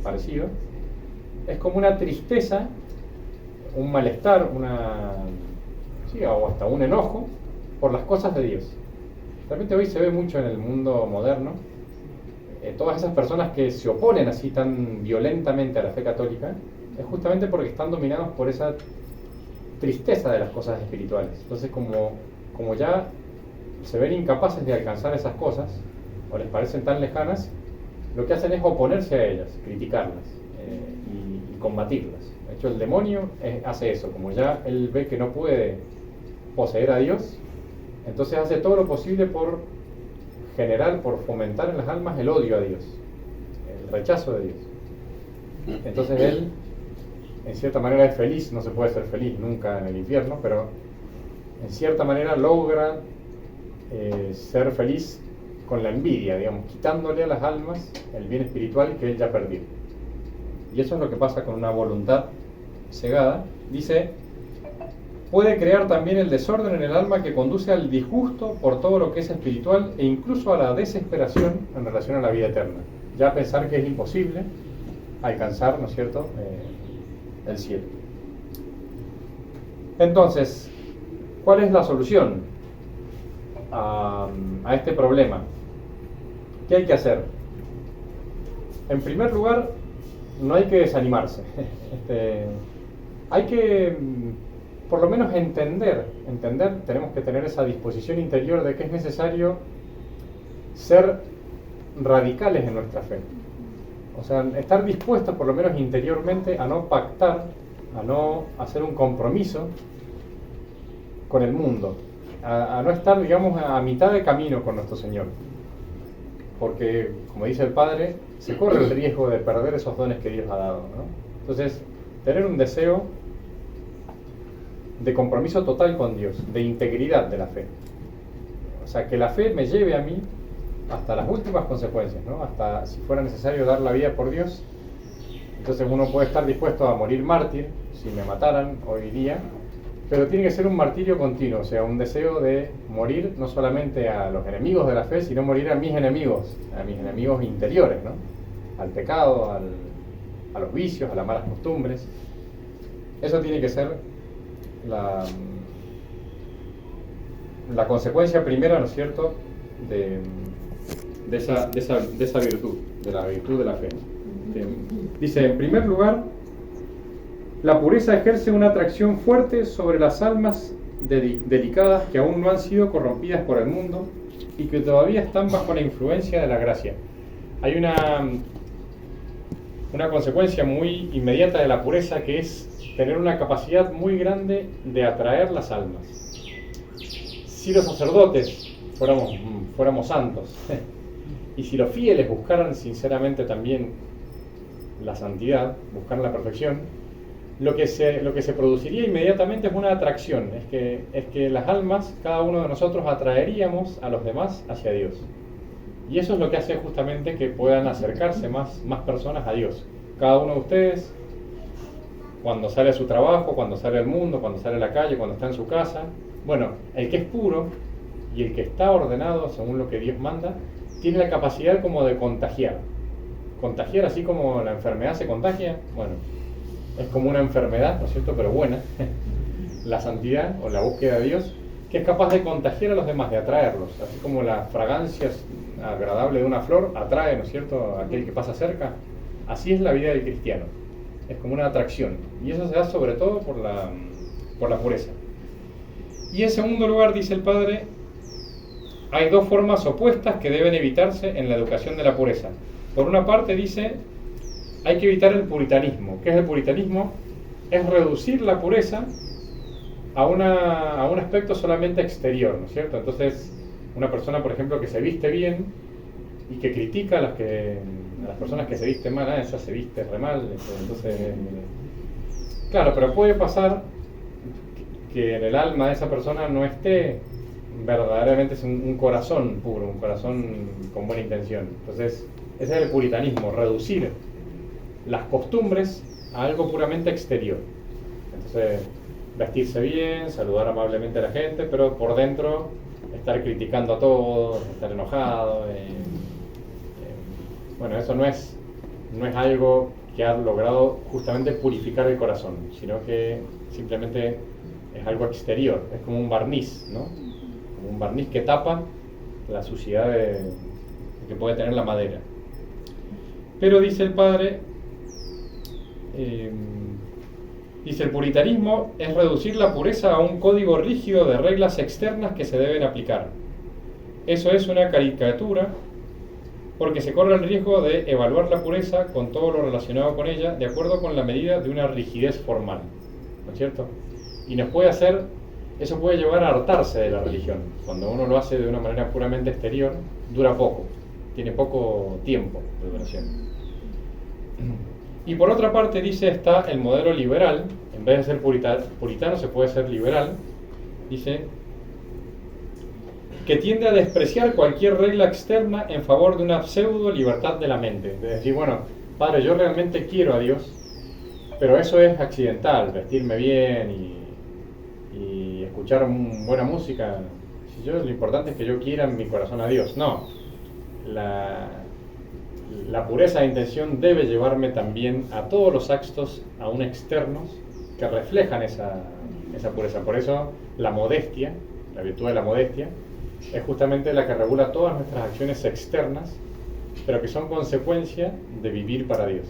parecido, es como una tristeza, un malestar, o hasta un enojo por las cosas de Dios. Realmente hoy se ve mucho en el mundo moderno, todas esas personas que se oponen así tan violentamente a la fe católica, es justamente porque están dominados por esa tristeza de las cosas espirituales. Entonces, como ya se ven incapaces de alcanzar esas cosas, o les parecen tan lejanas, lo que hacen es oponerse a ellas, criticarlas y combatirlas. De hecho, el demonio hace eso, como ya él ve que no puede poseer a Dios, entonces hace todo lo posible por fomentar en las almas el odio a Dios, el rechazo de Dios. Entonces él, en cierta manera, es feliz, no se puede ser feliz nunca en el infierno, pero en cierta manera logra ser feliz con la envidia, digamos, quitándole a las almas el bien espiritual que él ya perdió. Y eso es lo que pasa con una voluntad cegada. Dice, puede crear también el desorden en el alma que conduce al disgusto por todo lo que es espiritual e incluso a la desesperación en relación a la vida eterna. Ya pensar que es imposible alcanzar, ¿no es cierto?, el cielo. Entonces, ¿cuál es la solución a este problema? ¿Qué hay que hacer? En primer lugar, no hay que desanimarse. Hay que por lo menos entender, tenemos que tener esa disposición interior de que es necesario ser radicales en nuestra fe. O sea, estar dispuestos por lo menos interiormente a no pactar, a no hacer un compromiso con el mundo, a no estar, digamos, a mitad de camino con nuestro Señor. Porque, como dice el Padre, se corre el riesgo de perder esos dones que Dios ha dado, ¿no? Entonces, tener un deseo de compromiso total con Dios, de integridad de la fe. O sea, que la fe me lleve a mí hasta las últimas consecuencias, ¿no? Hasta si fuera necesario dar la vida por Dios. Entonces uno puede estar dispuesto a morir mártir si me mataran hoy día, pero tiene que ser un martirio continuo, o sea, un deseo de morir no solamente a los enemigos de la fe, sino morir a mis enemigos interiores, ¿no? Al pecado, a los vicios, a las malas costumbres. Eso tiene que ser la consecuencia primera, ¿no es cierto?, de esa virtud, de la virtud de la fe. Dice, en primer lugar, la pureza ejerce una atracción fuerte sobre las almas delicadas que aún no han sido corrompidas por el mundo y que todavía están bajo la influencia de la gracia. Hay una consecuencia muy inmediata de la pureza, que es tener una capacidad muy grande de atraer las almas. Si los sacerdotes fuéramos santos y si los fieles buscaran sinceramente también la santidad, buscaran la perfección, lo que se produciría inmediatamente es una atracción, es que las almas, cada uno de nosotros, atraeríamos a los demás hacia Dios. Y eso es lo que hace justamente que puedan acercarse más personas a Dios. Cada uno de ustedes, cuando sale a su trabajo, cuando sale al mundo, cuando sale a la calle, cuando está en su casa, bueno, el que es puro y el que está ordenado según lo que Dios manda, tiene la capacidad como de contagiar. Contagiar así como la enfermedad se contagia, bueno, es como una enfermedad, ¿no es cierto?, pero buena, la santidad o la búsqueda de Dios, que es capaz de contagiar a los demás, de atraerlos, así como la fragancia agradable de una flor atrae, ¿no es cierto?, a aquel que pasa cerca. Así es la vida del cristiano, es como una atracción, y eso se da sobre todo por la pureza. Y en segundo lugar, dice el Padre, hay dos formas opuestas que deben evitarse en la educación de la pureza. Por una parte dice, hay que evitar el puritanismo. ¿Qué es el puritanismo? Es reducir la pureza a un aspecto solamente exterior, ¿no es cierto? Entonces, una persona, por ejemplo, que se viste bien y que critica a las personas que se visten mal, esa se viste re mal, entonces, claro, pero puede pasar que en el alma de esa persona no esté verdaderamente un corazón puro, un corazón con buena intención. Entonces, ese es el puritanismo, reducir las costumbres a algo puramente exterior. Entonces, vestirse bien, saludar amablemente a la gente, pero por dentro estar criticando a todos, estar enojado. Bueno, eso no es algo que ha logrado justamente purificar el corazón, sino que simplemente es algo exterior, es como un barniz, ¿no? Como un barniz que tapa la suciedad que puede tener la madera. Pero dice el Padre, dice, el puritanismo es reducir la pureza a un código rígido de reglas externas que se deben aplicar. Eso es una caricatura, porque se corre el riesgo de evaluar la pureza con todo lo relacionado con ella de acuerdo con la medida de una rigidez formal, ¿no es cierto? Y eso puede llevar a hartarse de la religión. Cuando uno lo hace de una manera puramente exterior, dura poco, tiene poco tiempo de duración. Y por otra parte, dice, está el modelo liberal. En vez de ser puritano se puede ser liberal. Dice que tiende a despreciar cualquier regla externa en favor de una pseudo libertad de la mente. De decir, bueno, padre, yo realmente quiero a Dios, pero eso es accidental, vestirme bien y escuchar buena música. Lo importante es que yo quiera en mi corazón a Dios. No, la pureza de intención debe llevarme también a todos los actos aún externos que reflejan esa pureza. Por eso la modestia, la virtud de la modestia, es justamente la que regula todas nuestras acciones externas, pero que son consecuencia de vivir para Dios.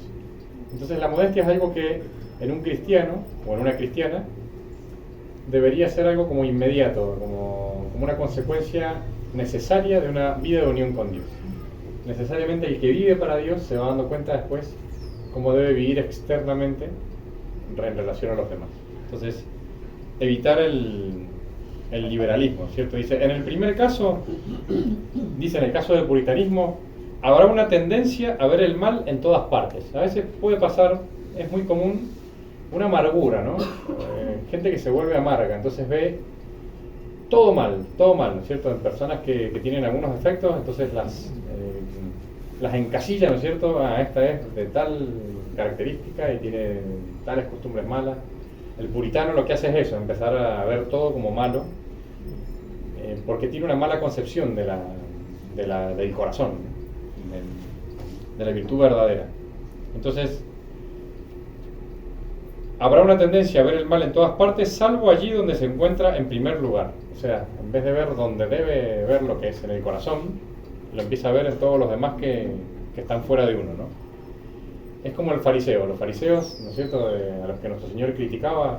Entonces la modestia es algo que en un cristiano o en una cristiana debería ser algo como inmediato, como una consecuencia necesaria de una vida de unión con Dios. Necesariamente el que vive para Dios se va dando cuenta después cómo debe vivir externamente en relación a los demás. Entonces, evitar el liberalismo, ¿cierto? Dice, en el primer caso, dice, en el caso del puritanismo, habrá una tendencia a ver el mal en todas partes. A veces puede pasar, es muy común, una amargura, ¿no? Gente que se vuelve amarga, entonces ve todo mal, ¿no es cierto? En personas que tienen algunos defectos, entonces las encasilla, ¿no es cierto? Esta es de tal característica y tiene tales costumbres malas. El puritano lo que hace es eso, empezar a ver todo como malo, porque tiene una mala concepción del corazón, de la virtud verdadera. Entonces, habrá una tendencia a ver el mal en todas partes, salvo allí donde se encuentra en primer lugar. O sea, en vez de ver donde debe ver lo que es en el corazón, lo empieza a ver en todos los demás que están fuera de uno, ¿no? Es como el fariseo. Los fariseos, ¿no es cierto?, a los que nuestro Señor criticaba,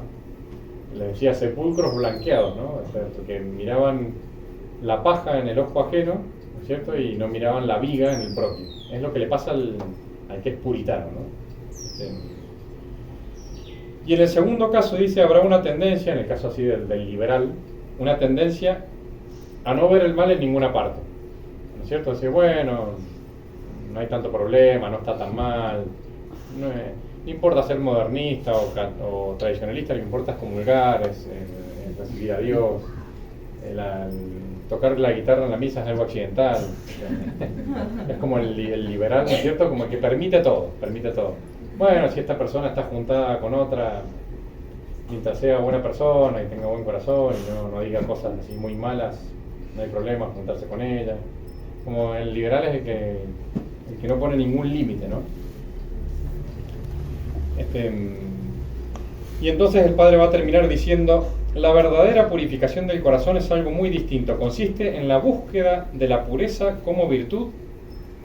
les decía sepulcros blanqueados, ¿no? O sea, porque miraban la paja en el ojo ajeno, ¿no es cierto?, y no miraban la viga en el propio. Es lo que le pasa al que es puritano, ¿no? Y en el segundo caso dice, habrá una tendencia, en el caso así del liberal, una tendencia a no ver el mal en ninguna parte, ¿no es cierto? Decir, bueno, no hay tanto problema, no está tan mal, no importa ser modernista o tradicionalista, lo que importa es comulgar, es recibir a Dios, tocar la guitarra en la misa es algo accidental. Es como el liberal, ¿no es cierto? Como el que permite todo. Bueno, si esta persona está juntada con otra, mientras sea buena persona y tenga buen corazón y no diga cosas así muy malas, no hay problema juntarse con ella. Como el liberal es el que no pone ningún límite, ¿no? Y entonces el padre va a terminar diciendo, la verdadera purificación del corazón es algo muy distinto, consiste en la búsqueda de la pureza como virtud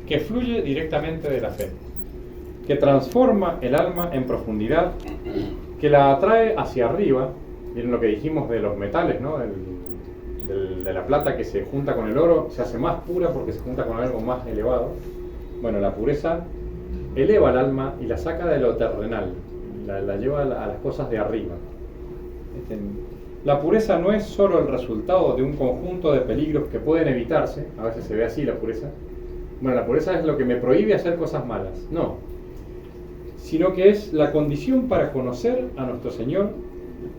que fluye directamente de la fe, que transforma el alma en profundidad, que la atrae hacia arriba. Miren lo que dijimos de los metales, ¿no? De la plata que se junta con el oro, se hace más pura porque se junta con algo más elevado. Bueno, la pureza eleva el alma y la saca de lo terrenal, la lleva a las cosas de arriba. La pureza no es solo el resultado de un conjunto de peligros que pueden evitarse, a veces se ve así la pureza. Bueno, la pureza es lo que me prohíbe hacer cosas malas. No, sino que es la condición para conocer a nuestro Señor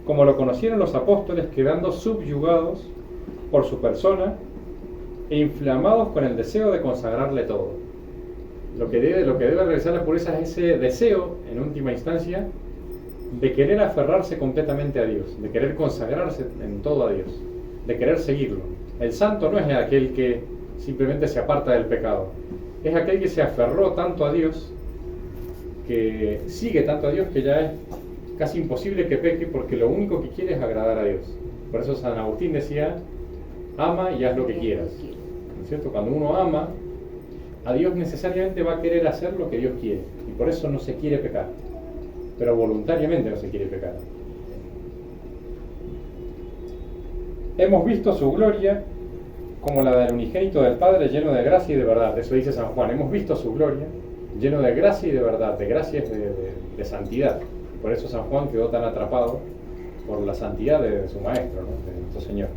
como lo conocieron los apóstoles, quedando subyugados por su persona e inflamados con el deseo de consagrarle todo. Lo que debe realizar la pureza es ese deseo, en última instancia, de querer aferrarse completamente a Dios, de querer consagrarse en todo a Dios, de querer seguirlo. El santo no es aquel que simplemente se aparta del pecado, es aquel que se aferró tanto a Dios, que sigue tanto a Dios, que ya es casi imposible que peque, porque lo único que quiere es agradar a Dios. Por eso San Agustín decía, ama y haz lo que quieras, ¿no es cierto? Cuando uno ama a Dios, necesariamente va a querer hacer lo que Dios quiere, y por eso no se quiere pecar, pero voluntariamente no se quiere pecar. Hemos visto su gloria como la del unigénito del Padre, lleno de gracia y de verdad. Eso dice San Juan, hemos visto su gloria lleno de gracia y de verdad. De gracia es de santidad. Por eso San Juan quedó tan atrapado por la santidad de su maestro, ¿no? De nuestro Señor.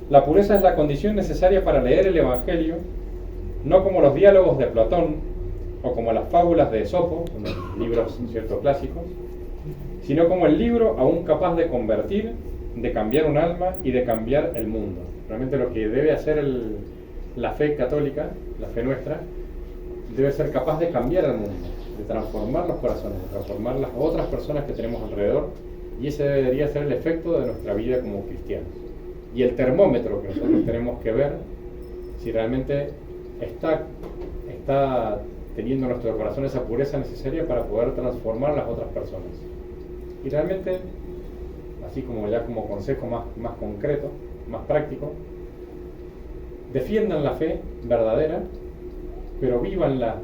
La pureza es la condición necesaria para leer el Evangelio, no como los diálogos de Platón o como las fábulas de Esopo, unos libros ciertos clásicos, sino como el libro aún capaz de convertir, de cambiar un alma y de cambiar el mundo. Realmente lo que debe hacer la fe católica, la fe nuestra, debe ser capaz de cambiar el mundo, de transformar los corazones, de transformar las otras personas que tenemos alrededor, y ese debería ser el efecto de nuestra vida como cristianos. Y el termómetro que nosotros tenemos que ver si realmente está teniendo nuestro corazón esa pureza necesaria para poder transformar las otras personas. Y realmente, así como ya como consejo más concreto, más práctico, defiendan la fe verdadera, pero vívanla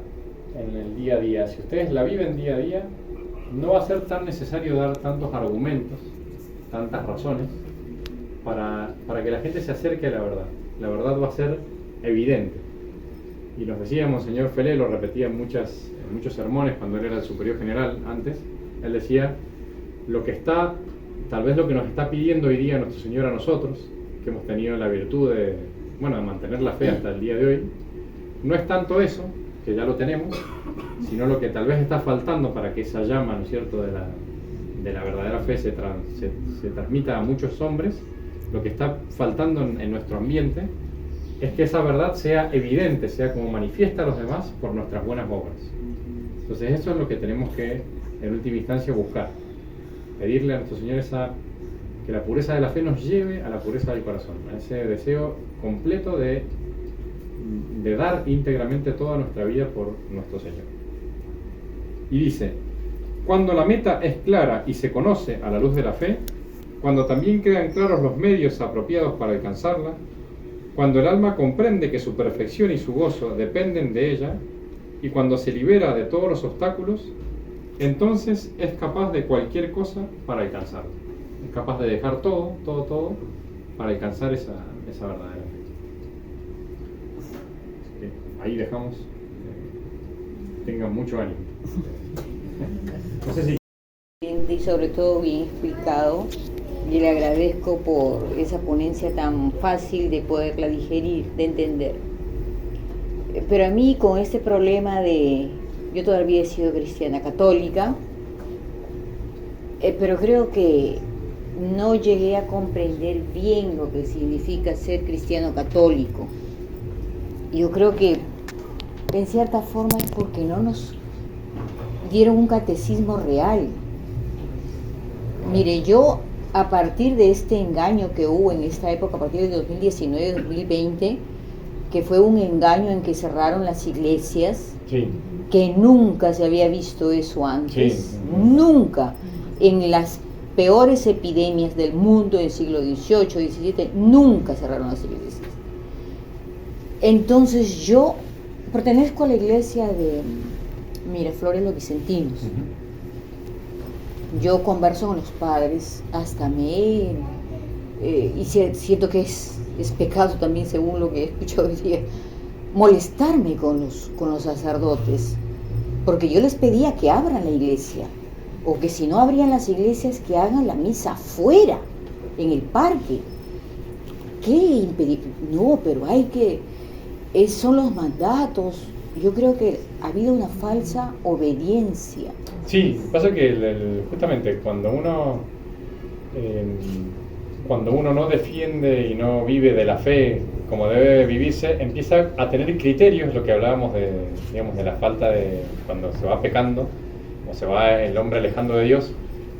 en el día a día. Si ustedes la viven día a día, no va a ser tan necesario dar tantos argumentos tantas razones para que la gente se acerque a la verdad. La verdad va a ser evidente. Y nos decía Monseñor Felé, lo repetía en muchos sermones cuando él era el superior general antes, él decía, tal vez lo que nos está pidiendo hoy día Nuestro Señor a nosotros, que hemos tenido la virtud de mantener la fe hasta el día de hoy, no es tanto eso, que ya lo tenemos, sino lo que tal vez está faltando para que esa llama, ¿no es cierto?, de la verdadera fe se transmita a muchos hombres. Lo que está faltando en nuestro ambiente es que esa verdad sea evidente, sea como manifiesta a los demás por nuestras buenas obras. Entonces eso es lo que tenemos que, en última instancia, buscar. Pedirle a nuestro Señor que la pureza de la fe nos lleve a la pureza del corazón, a ese deseo completo de dar íntegramente toda nuestra vida por nuestro Señor. Y dice, cuando la meta es clara y se conoce a la luz de la fe, cuando también quedan claros los medios apropiados para alcanzarla, cuando el alma comprende que su perfección y su gozo dependen de ella, y cuando se libera de todos los obstáculos, entonces es capaz de cualquier cosa para alcanzarla. Es capaz de dejar todo para alcanzar esa verdadera fe. Ahí dejamos. Tengan mucho ánimo. No sé si... Y sobre todo bien explicado, y le agradezco por esa ponencia tan fácil de poderla digerir, de entender. Pero a mí con este problema yo todavía he sido cristiana católica, pero creo que no llegué a comprender bien lo que significa ser cristiano católico. Yo creo que en cierta forma es porque no nos dieron un catecismo real. Mire, yo a partir de este engaño que hubo en esta época, a partir de 2019-2020, que fue un engaño en que cerraron las iglesias, sí, que nunca se había visto eso antes, sí, nunca, en las peores epidemias del mundo del siglo XVIII, XVII, nunca cerraron las iglesias. Entonces yo pertenezco a la iglesia de Miraflores Los Vicentinos. Yo converso con los padres, hasta y siento que es pecado también, según lo que he escuchado hoy día, molestarme con los sacerdotes, porque yo les pedía que abran la iglesia, o que si no abrían las iglesias, que hagan la misa afuera, en el parque. ¿Qué impedir? No, pero son los mandatos. Yo creo que ha habido una falsa obediencia. Sí, pasa que justamente cuando uno no defiende y no vive de la fe como debe vivirse, empieza a tener criterios, lo que hablábamos de la falta de cuando se va pecando o se va el hombre alejando de Dios,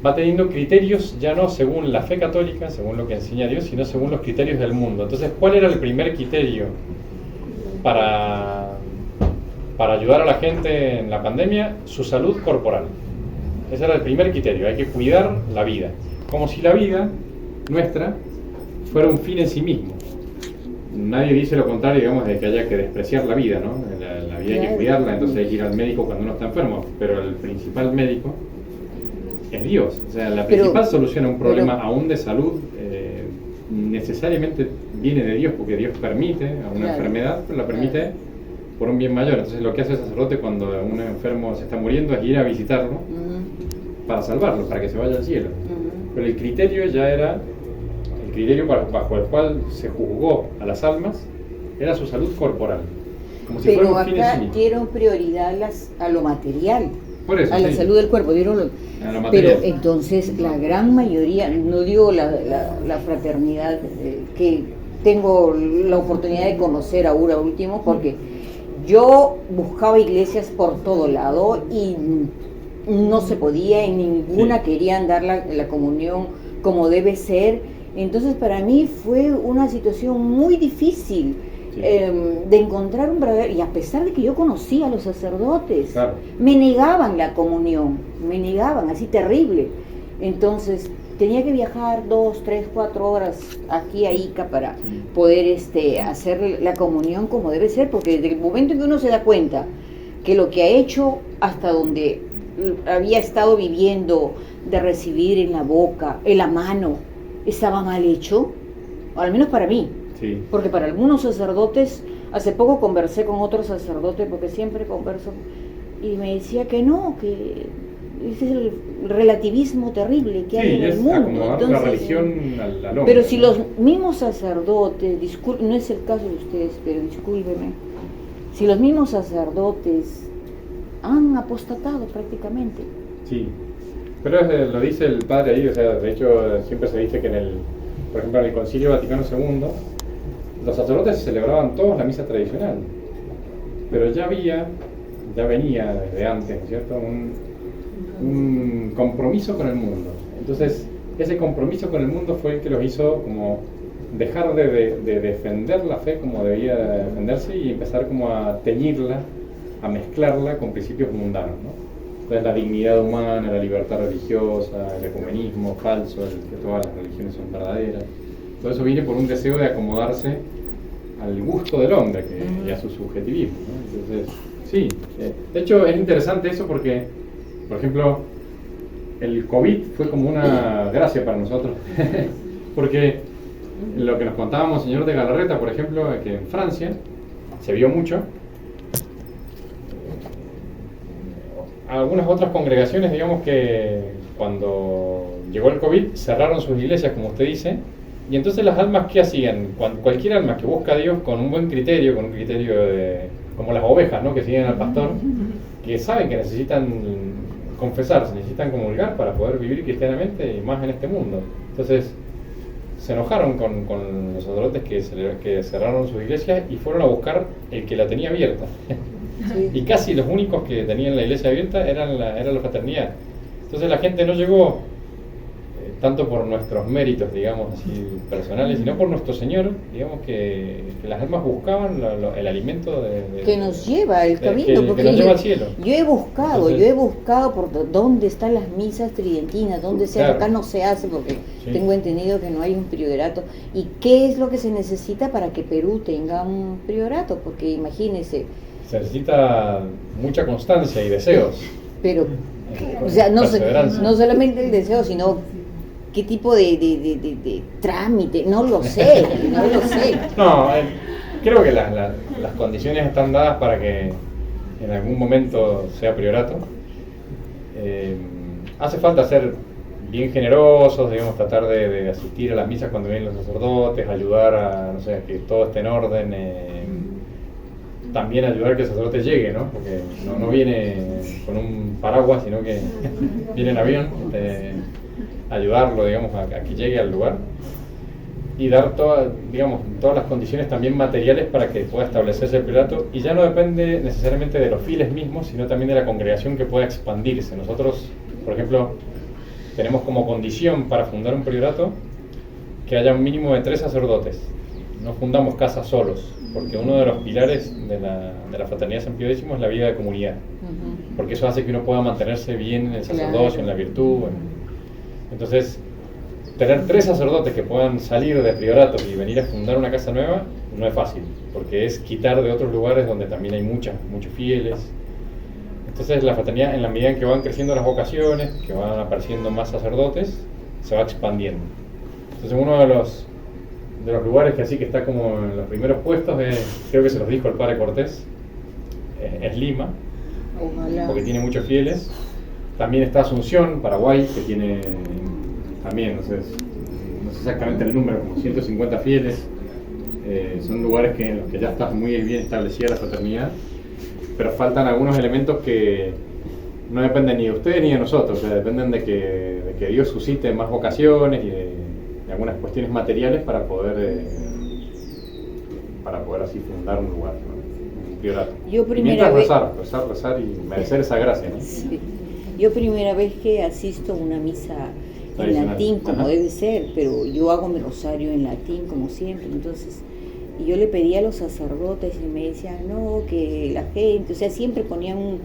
va teniendo criterios ya no según la fe católica, según lo que enseña Dios, sino según los criterios del mundo. Entonces, ¿cuál era el primer criterio para ayudar a la gente en la pandemia? Su salud corporal. Ese era el primer criterio, hay que cuidar la vida. Como si la vida nuestra fuera un fin en sí mismo. Nadie dice lo contrario, digamos, de que haya que despreciar la vida, ¿no? La vida hay que cuidarla, entonces hay que ir al médico cuando uno está enfermo, pero el principal médico es Dios. O sea, la principal solución a un problema aún de salud necesariamente viene de Dios, porque Dios permite a una enfermedad, pero la permite por un bien mayor. Entonces lo que hace el sacerdote cuando un enfermo se está muriendo es ir a visitarlo para salvarlo, para que se vaya al cielo. Pero el criterio ya era, el criterio bajo el cual se juzgó a las almas, era su salud corporal, como si fuera un fin en sí mismo. Dieron prioridad a lo material, por eso, a la salud del cuerpo, pero entonces la gran mayoría, no digo la fraternidad que tengo la oportunidad de conocer ahora último, porque yo buscaba iglesias por todo lado y no se podía, en ninguna querían dar la comunión como debe ser. Entonces para mí fue una situación muy difícil de encontrar un verdadero, y a pesar de que yo conocía a los sacerdotes, me negaban la comunión, así terrible. Entonces tenía que viajar 2, 3, 4 horas aquí a Ica para poder hacer la comunión como debe ser, porque desde el momento en que uno se da cuenta que lo que ha hecho hasta donde había estado viviendo de recibir en la boca, en la mano, estaba mal hecho, o al menos para mí. Sí. Porque para algunos sacerdotes, hace poco conversé con otro sacerdote, porque siempre converso, y me decía que no, que ese es el relativismo terrible que hay en el mundo. Entonces, la religión al hombre, pero si los mismos sacerdotes, no es el caso de ustedes, pero discúlpeme, si los mismos sacerdotes han apostatado prácticamente. Sí, pero lo dice el padre ahí, o sea, de hecho siempre se dice que por ejemplo en el Concilio Vaticano II, los sacerdotes celebraban todos la misa tradicional, pero ya venía desde antes, ¿no es cierto?, un compromiso con el mundo. Entonces, ese compromiso con el mundo fue el que los hizo como dejar de defender la fe como debía defenderse y empezar como a teñirla, a mezclarla con principios mundanos, ¿no? Entonces la dignidad humana, la libertad religiosa, el ecumenismo falso, que todas las religiones son verdaderas. Todo eso viene por un deseo de acomodarse al gusto del hombre y a su subjetivismo, ¿no? Entonces, sí, de hecho es interesante eso porque, por ejemplo, el COVID fue como una gracia para nosotros, porque lo que nos contaba Monseñor de Galarreta, por ejemplo, que en Francia se vio mucho. Algunas otras congregaciones, digamos que cuando llegó el COVID cerraron sus iglesias, como usted dice, y entonces las almas, ¿qué hacían? Cualquier alma que busca a Dios con un buen criterio, como las ovejas, ¿no?, que siguen al pastor, que saben que necesitan confesarse, necesitan comulgar para poder vivir cristianamente y más en este mundo. Entonces se enojaron con los sacerdotes que cerraron sus iglesias y fueron a buscar el que la tenía abierta. Sí. Y casi los únicos que tenían la iglesia abierta eran la fraternidad. Entonces la gente no llegó tanto por nuestros méritos, digamos así, personales, sino por nuestro Señor, digamos que las almas buscaban el alimento que nos lleva el camino, porque que nos lleva al cielo. Yo he buscado por dónde están las misas tridentinas, dónde sea, claro. Acá no se hace porque sí. Tengo entendido que no hay un priorato. ¿Y qué es lo que se necesita para que Perú tenga un priorato? Porque imagínese, se necesita mucha constancia y deseos. Pero, o sea, no solamente el deseo, sino qué tipo de trámite, no lo sé. No, creo que las condiciones están dadas para que en algún momento sea priorato. Hace falta ser bien generosos, digamos, tratar de asistir a las misas cuando vienen los sacerdotes, ayudar a, no sé, a que todo esté en orden. También ayudar a que el sacerdote llegue, ¿no? Porque no viene con un paraguas, sino que viene en avión. Ayudarlo, digamos, a que llegue al lugar y dar todas las condiciones también materiales para que pueda establecerse el priorato, y ya no depende necesariamente de los fieles mismos, sino también de la congregación que pueda expandirse. Nosotros, por ejemplo, tenemos como condición para fundar un priorato que haya un mínimo de 3 sacerdotes. No fundamos casas solos, porque uno de los pilares de la Fraternidad San Pío X es la vida de comunidad, porque eso hace que uno pueda mantenerse bien en el sacerdocio, en la virtud. Entonces, tener 3 sacerdotes que puedan salir de prioratos y venir a fundar una casa nueva no es fácil, porque es quitar de otros lugares donde también hay muchos fieles. Entonces la fraternidad, en la medida en que van creciendo las vocaciones, que van apareciendo más sacerdotes, se va expandiendo. Entonces uno de los lugares que así que está como en los primeros puestos, creo que se los dijo el padre Cortés, es Lima. Ojalá. Porque tiene muchos fieles. También está Asunción, Paraguay, que tiene también, no sé exactamente el número, como 150 fieles. Son lugares en los que ya está muy bien establecida la fraternidad, pero faltan algunos elementos que no dependen ni de ustedes ni de nosotros, o sea, dependen de que Dios suscite más vocaciones y de algunas cuestiones materiales para poder así fundar un lugar, ¿no? Un priorato. Mientras rezar y merecer esa gracia, ¿no? Sí. Yo primera vez que asisto a una misa en latín, como debe ser, pero yo hago mi rosario en latín, como siempre. Entonces, y yo le pedí a los sacerdotes y me decían, no, que la gente, o sea, siempre ponían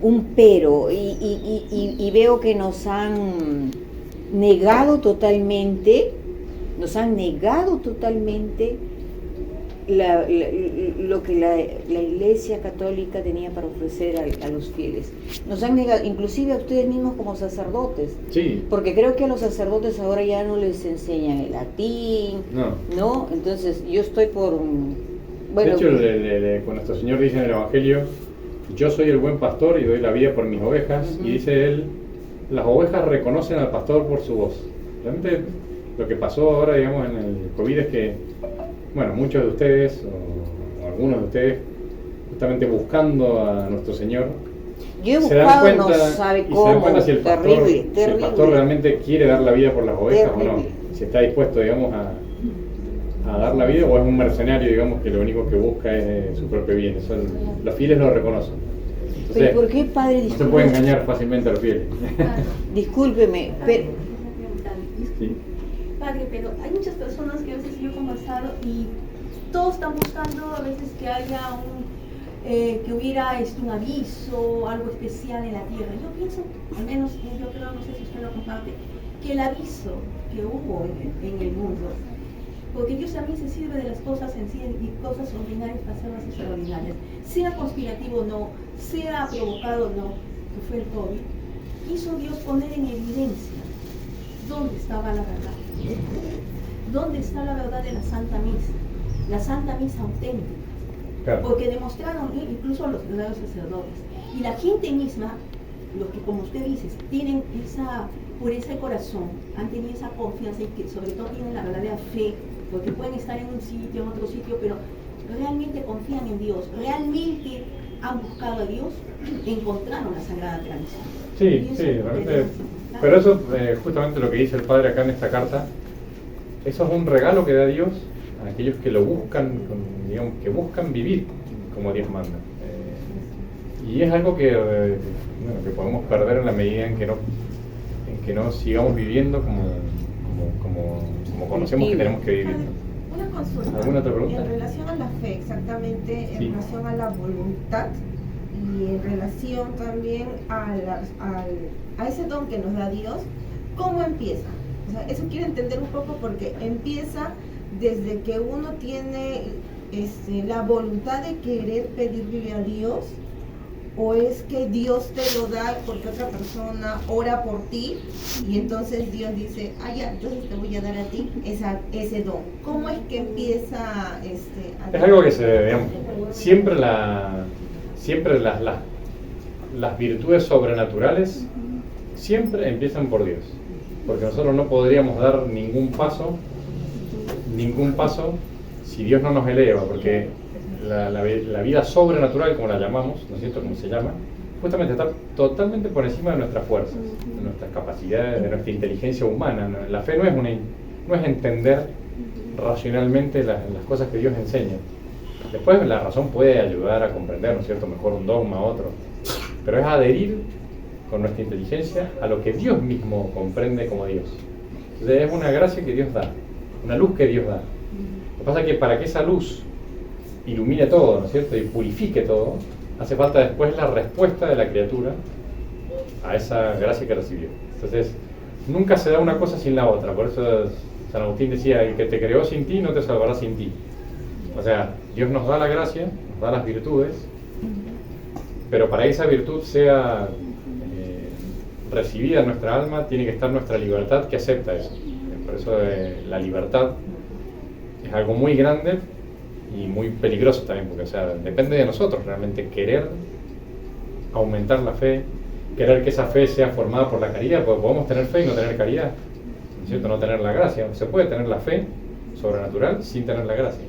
un pero, y veo que nos han negado totalmente lo que la Iglesia Católica tenía para ofrecer a los fieles. Nos han negado, inclusive a ustedes mismos como sacerdotes, sí. Porque creo que a los sacerdotes ahora ya no les enseñan el latín, ¿no? Entonces yo estoy por... Bueno, de hecho, cuando nuestro Señor dice en el Evangelio, yo soy el buen pastor y doy la vida por mis ovejas, y dice él, las ovejas reconocen al pastor por su voz. Realmente lo que pasó ahora, digamos, en el COVID es que, bueno, muchos de ustedes, o algunos de ustedes, justamente buscando a nuestro Señor, yo he buscado, cuenta, no sabe cómo, se dan cuenta si el pastor, terrible. Si el pastor realmente quiere dar la vida por las ovejas o no, si está dispuesto, digamos, a dar la vida, o es un mercenario, digamos, que lo único que busca es su propio bien. Eso los fieles lo reconocen. Entonces, ¿pero por qué, padre? No se puede engañar fácilmente a los fieles. Discúlpeme, pero... Sí. Padre, pero hay muchas personas que a veces yo he conversado y todos están buscando a veces que haya que hubiera un aviso, algo especial en la tierra. Yo pienso, al menos yo creo, no sé si usted lo comparte, que el aviso que hubo en el mundo, porque Dios también se sirve de las cosas sencillas y cosas ordinarias para hacerlas extraordinarias, sea conspirativo o no, sea provocado o no, que fue el COVID, quiso Dios poner en evidencia dónde estaba la verdad, dónde está la verdad de la Santa Misa auténtica. Claro. Porque demostraron, incluso los verdaderos sacerdotes, y la gente misma, los que como usted dice, tienen esa pureza de corazón, han tenido esa confianza y que sobre todo tienen la verdadera fe, porque pueden estar en un sitio, en otro sitio, pero realmente confían en Dios, realmente han buscado a Dios, encontraron la Sagrada Tradición. Sí, realmente. Pero eso, justamente lo que dice el Padre acá en esta carta, eso es un regalo que da Dios a aquellos que lo buscan, digamos, que buscan vivir como Dios manda. Y es algo que, bueno, que podemos perder en la medida en que no sigamos viviendo como conocemos que tenemos que vivir. Una consulta. ¿Alguna otra pregunta? En relación a la fe, exactamente, en relación a la voluntad y en relación también a ese don que nos da Dios, ¿cómo empieza? O sea, eso quiero entender un poco porque empieza desde que uno tiene la voluntad de querer pedirle a Dios, o es que Dios te lo da porque otra persona ora por ti y entonces Dios dice, ya, entonces te voy a dar a ti ese don. ¿Cómo es que empieza Es algo que digamos, siempre las virtudes sobrenaturales siempre empiezan por Dios, porque nosotros no podríamos dar ningún paso si Dios no nos eleva, porque la vida sobrenatural, como la llamamos, ¿no es cierto?, como se llama, justamente está totalmente por encima de nuestras fuerzas, de nuestras capacidades, de nuestra inteligencia humana. La fe no es entender racionalmente las cosas que Dios enseña. Después la razón puede ayudar a comprender, ¿no es cierto?, mejor un dogma u otro, pero es adherir con nuestra inteligencia a lo que Dios mismo comprende como Dios. Entonces es una gracia que Dios da, una luz que Dios da. Lo que pasa es que para que esa luz ilumine todo, ¿no es cierto?, y purifique todo, hace falta después la respuesta de la criatura a esa gracia que recibió. Entonces, nunca se da una cosa sin la otra. Por eso San Agustín decía, el que te creó sin ti no te salvará sin ti. O sea, Dios nos da la gracia, nos da las virtudes, pero para que esa virtud sea recibida en nuestra alma, tiene que estar nuestra libertad que acepta eso. Por eso la libertad es algo muy grande y muy peligroso también, porque, o sea, depende de nosotros realmente querer aumentar la fe, querer que esa fe sea formada por la caridad, porque podemos tener fe y no tener caridad, ¿no es cierto?, no tener la gracia. Se puede tener la fe sobrenatural sin tener la gracia.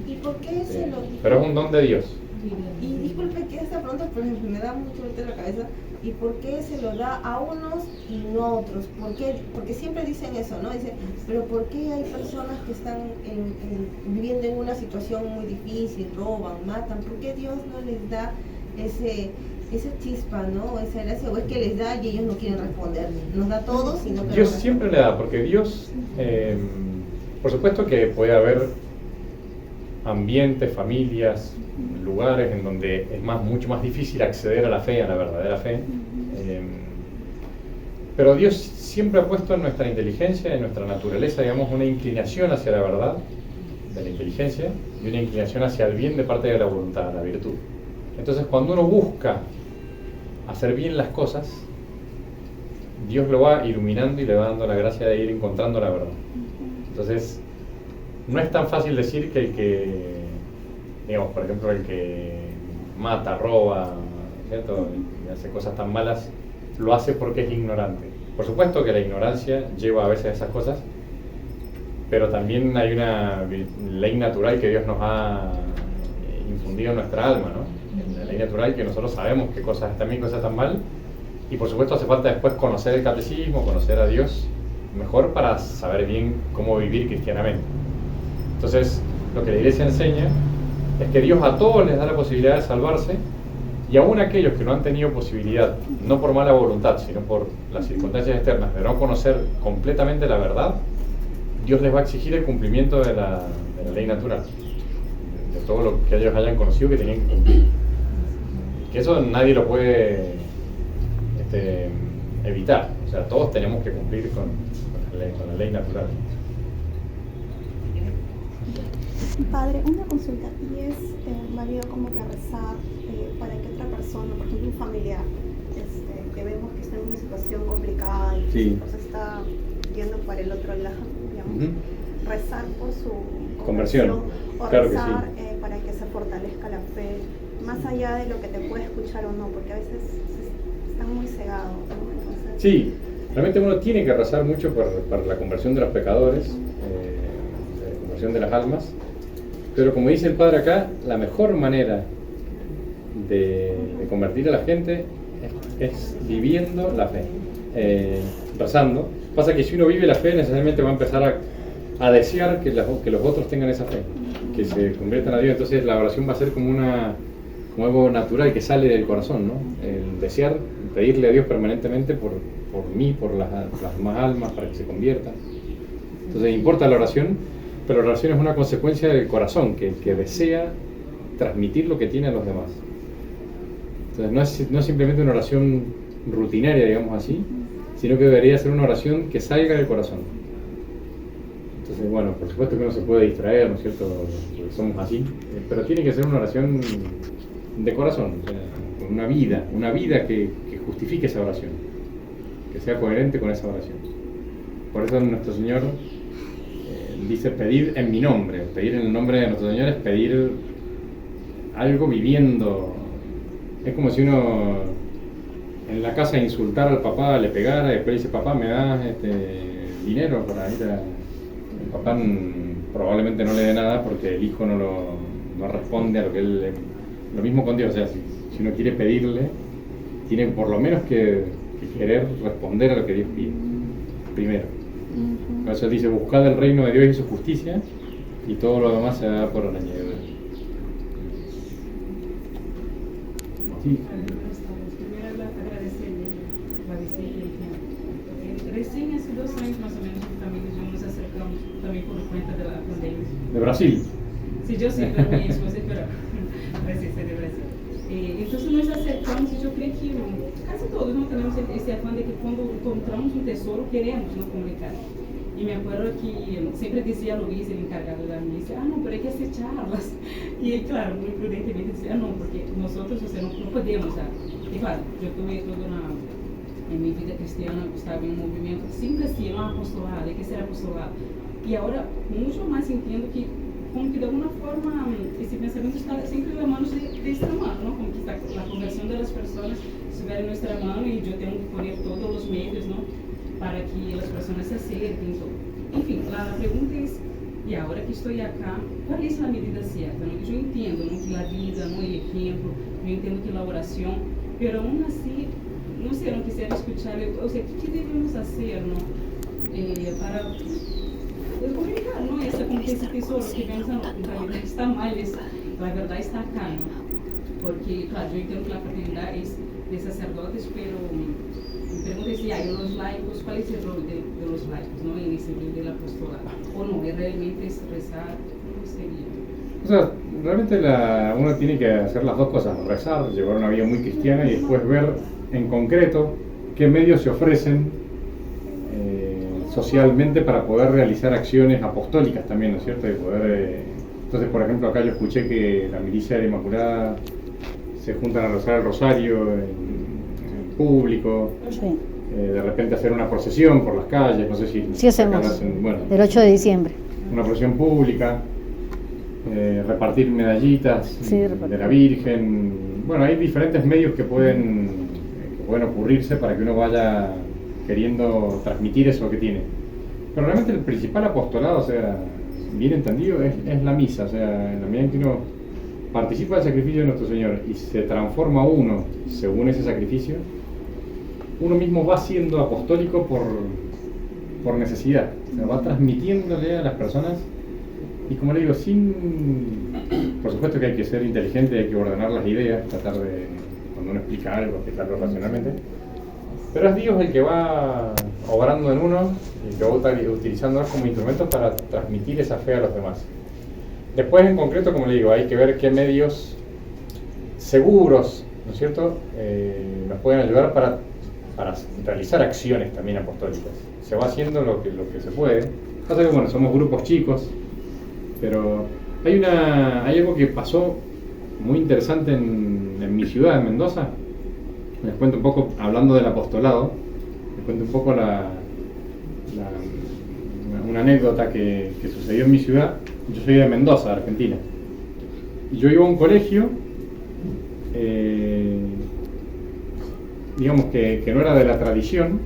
¿Y por qué se lo dijo? Pero es un don de Dios. Y disculpe que esta pregunta, por ejemplo, me da mucho vuelta en la cabeza. ¿Y por qué se lo da a unos y no a otros? ¿Por qué? Porque siempre dicen eso, ¿no? Dicen, pero ¿por qué hay personas que están viviendo en una situación muy difícil, roban, matan? ¿Por qué Dios no les da esa chispa, ¿no? Esa gracia, o es que les da y ellos no quieren responder? Nos da a todos y no Dios siempre le da, porque Dios, por supuesto que puede haber ambientes, familias, lugares en donde es mucho más difícil acceder a la fe, a la verdadera fe. Pero Dios siempre ha puesto en nuestra inteligencia, en nuestra naturaleza, digamos, una inclinación hacia la verdad, de la inteligencia y una inclinación hacia el bien de parte de la voluntad, la virtud. Entonces, cuando uno busca hacer bien las cosas, Dios lo va iluminando y le va dando la gracia de ir encontrando la verdad. Entonces, no es tan fácil decir que el que, digamos, por ejemplo, el que mata, roba, ¿cierto? Y hace cosas tan malas, lo hace porque es ignorante. Por supuesto que la ignorancia lleva a veces a esas cosas, pero también hay una ley natural que Dios nos ha infundido en nuestra alma, ¿no? La ley natural que nosotros sabemos qué cosas están bien, cosas están mal, y por supuesto hace falta después conocer el catecismo, conocer a Dios mejor para saber bien cómo vivir cristianamente. Entonces, lo que la Iglesia enseña es que Dios a todos les da la posibilidad de salvarse, y aún aquellos que no han tenido posibilidad, no por mala voluntad, sino por las circunstancias externas, de no conocer completamente la verdad, Dios les va a exigir el cumplimiento de la ley natural, de todo lo que ellos hayan conocido que tenían que cumplir. Que eso nadie lo puede evitar, o sea, todos tenemos que cumplir con la ley natural. Padre, una consulta, y es válido como que rezar para que otra persona, por ejemplo un familiar, que vemos que está en una situación complicada y sí, que se está yendo para el otro lado, digamos, rezar por su conversión, o claro rezar que sí, para que se fortalezca la fe, más allá de lo que te puede escuchar o no, porque a veces están muy cegados, ¿no? Entonces, sí, realmente uno tiene que rezar mucho por la conversión de los pecadores, la conversión de las almas, pero como dice el Padre acá, la mejor manera de convertir a la gente es viviendo la fe, rezando. Pasa que si uno vive la fe, necesariamente va a empezar a desear que los otros tengan esa fe, que se conviertan a Dios. Entonces la oración va a ser como algo natural que sale del corazón, ¿no? El desear, pedirle a Dios permanentemente por mí, por las demás almas, para que se conviertan. Entonces importa la oración, pero la oración es una consecuencia del corazón, que desea transmitir lo que tiene a los demás. Entonces no es simplemente una oración rutinaria, digamos así, sino que debería ser una oración que salga del corazón. Entonces, bueno, por supuesto que uno se puede distraer, ¿no es cierto? Porque somos así, pero tiene que ser una oración de corazón, o sea, con una vida que justifique esa oración, que sea coherente con esa oración. Por eso nuestro Señor dice pedir en mi nombre. Pedir en el nombre de nuestro Señor es pedir algo viviendo. Es como si uno en la casa insultara al papá, le pegara, y después dice, papá, ¿me das dinero para ir a...? El papá probablemente no le dé nada porque el hijo no responde a lo que él... Lo mismo con Dios, o sea, si uno quiere pedirle, tiene por lo menos que querer responder a lo que Dios pide, primero. Por eso dice, buscad el reino de Dios y su justicia, y todo lo demás se da por añadidura. Sí. Primero agradecerle la visita y tiempo. Recién hace 2 años más o menos también nos acercamos también por cuenta de la pandemia. ¿De Brasil? Sí, yo sí, pero mi esposa pero recién soy de Brasil. Entonces nos acercamos y yo creo que casi todos no tenemos ese afán de que cuando encontramos un tesoro queremos no comunicar. Y me acuerdo que siempre decía Luis, el encargado de la misa, no, pero hay que hacer charlas. Y él, claro, muy prudentemente decía, no, porque nosotros o sea, no podemos. Y claro, yo tuve en mi vida cristiana, estaba en un movimiento, siempre así, no apostolado, hay que ser apostolado. Y ahora mucho más entiendo que como que de alguna forma ese pensamiento está siempre en las manos de esta mano, ¿no? Como que la conversión de las personas estuviera en nuestra mano y yo tengo que poner todos los medios, ¿no? Para que las personas se acerquen. En fin, la pregunta es, y ahora que estoy acá, ¿cuál es la medida cierta? ¿No? Yo entiendo, ¿no? Que la vida, ¿no? El ejemplo, yo entiendo que la oración, pero aún así, no sé, no quisiera escucharle, o sea, ¿qué debemos hacer, ¿no? Para comunicar, ¿no? Ese tesoro que piensan, en realidad está mal, la verdad está acá, ¿no? Porque, claro, yo entiendo que la fraternidad es de sacerdotes, pero me pregunto si hay los laicos, ¿cuál es el rol de los laicos, ¿no? En ese nivel del apostolado? ¿O no? ¿Realmente es rezar? ¿Cómo sería? O sea, realmente uno tiene que hacer las dos cosas, rezar, llevar una vida muy cristiana y después ver en concreto qué medios se ofrecen socialmente para poder realizar acciones apostólicas también, ¿no es cierto? Y poder Entonces, por ejemplo, acá yo escuché que la milicia de la Inmaculada se juntan a rezar el rosario en público, Sí. De repente hacer una procesión por las calles, no sé si... Sí hacemos, acá hacen, bueno, el 8 de diciembre. una procesión pública, repartir medallitas Sí, de repartir. la Virgen. Bueno, hay diferentes medios que pueden ocurrirse para que uno vaya queriendo transmitir eso que tiene. Pero realmente el principal apostolado, o sea, bien entendido, es la misa. O sea, en la medida en que uno participa del sacrificio de nuestro Señor y se transforma uno según ese sacrificio, uno mismo va siendo apostólico por necesidad. O sea, va transmitiéndole a las personas. Y como le digo, por supuesto que hay que ser inteligente, hay que ordenar las ideas, tratar de, cuando uno explica algo, explicarlo racionalmente. Pero es Dios el que va obrando en uno y que va utilizándolos como instrumentos para transmitir esa fe a los demás. Después, en concreto, como le digo, hay que ver qué medios seguros, ¿no es cierto?, nos pueden ayudar para realizar acciones también apostólicas. Se va haciendo lo que se puede. Pasa que, bueno, somos grupos chicos, pero hay algo que pasó muy interesante en mi ciudad, en Mendoza. Les cuento un poco, hablando del apostolado, les cuento un poco una anécdota que sucedió en mi ciudad. Yo soy de Mendoza, Argentina, y yo iba a un colegio, digamos que no era de la tradición,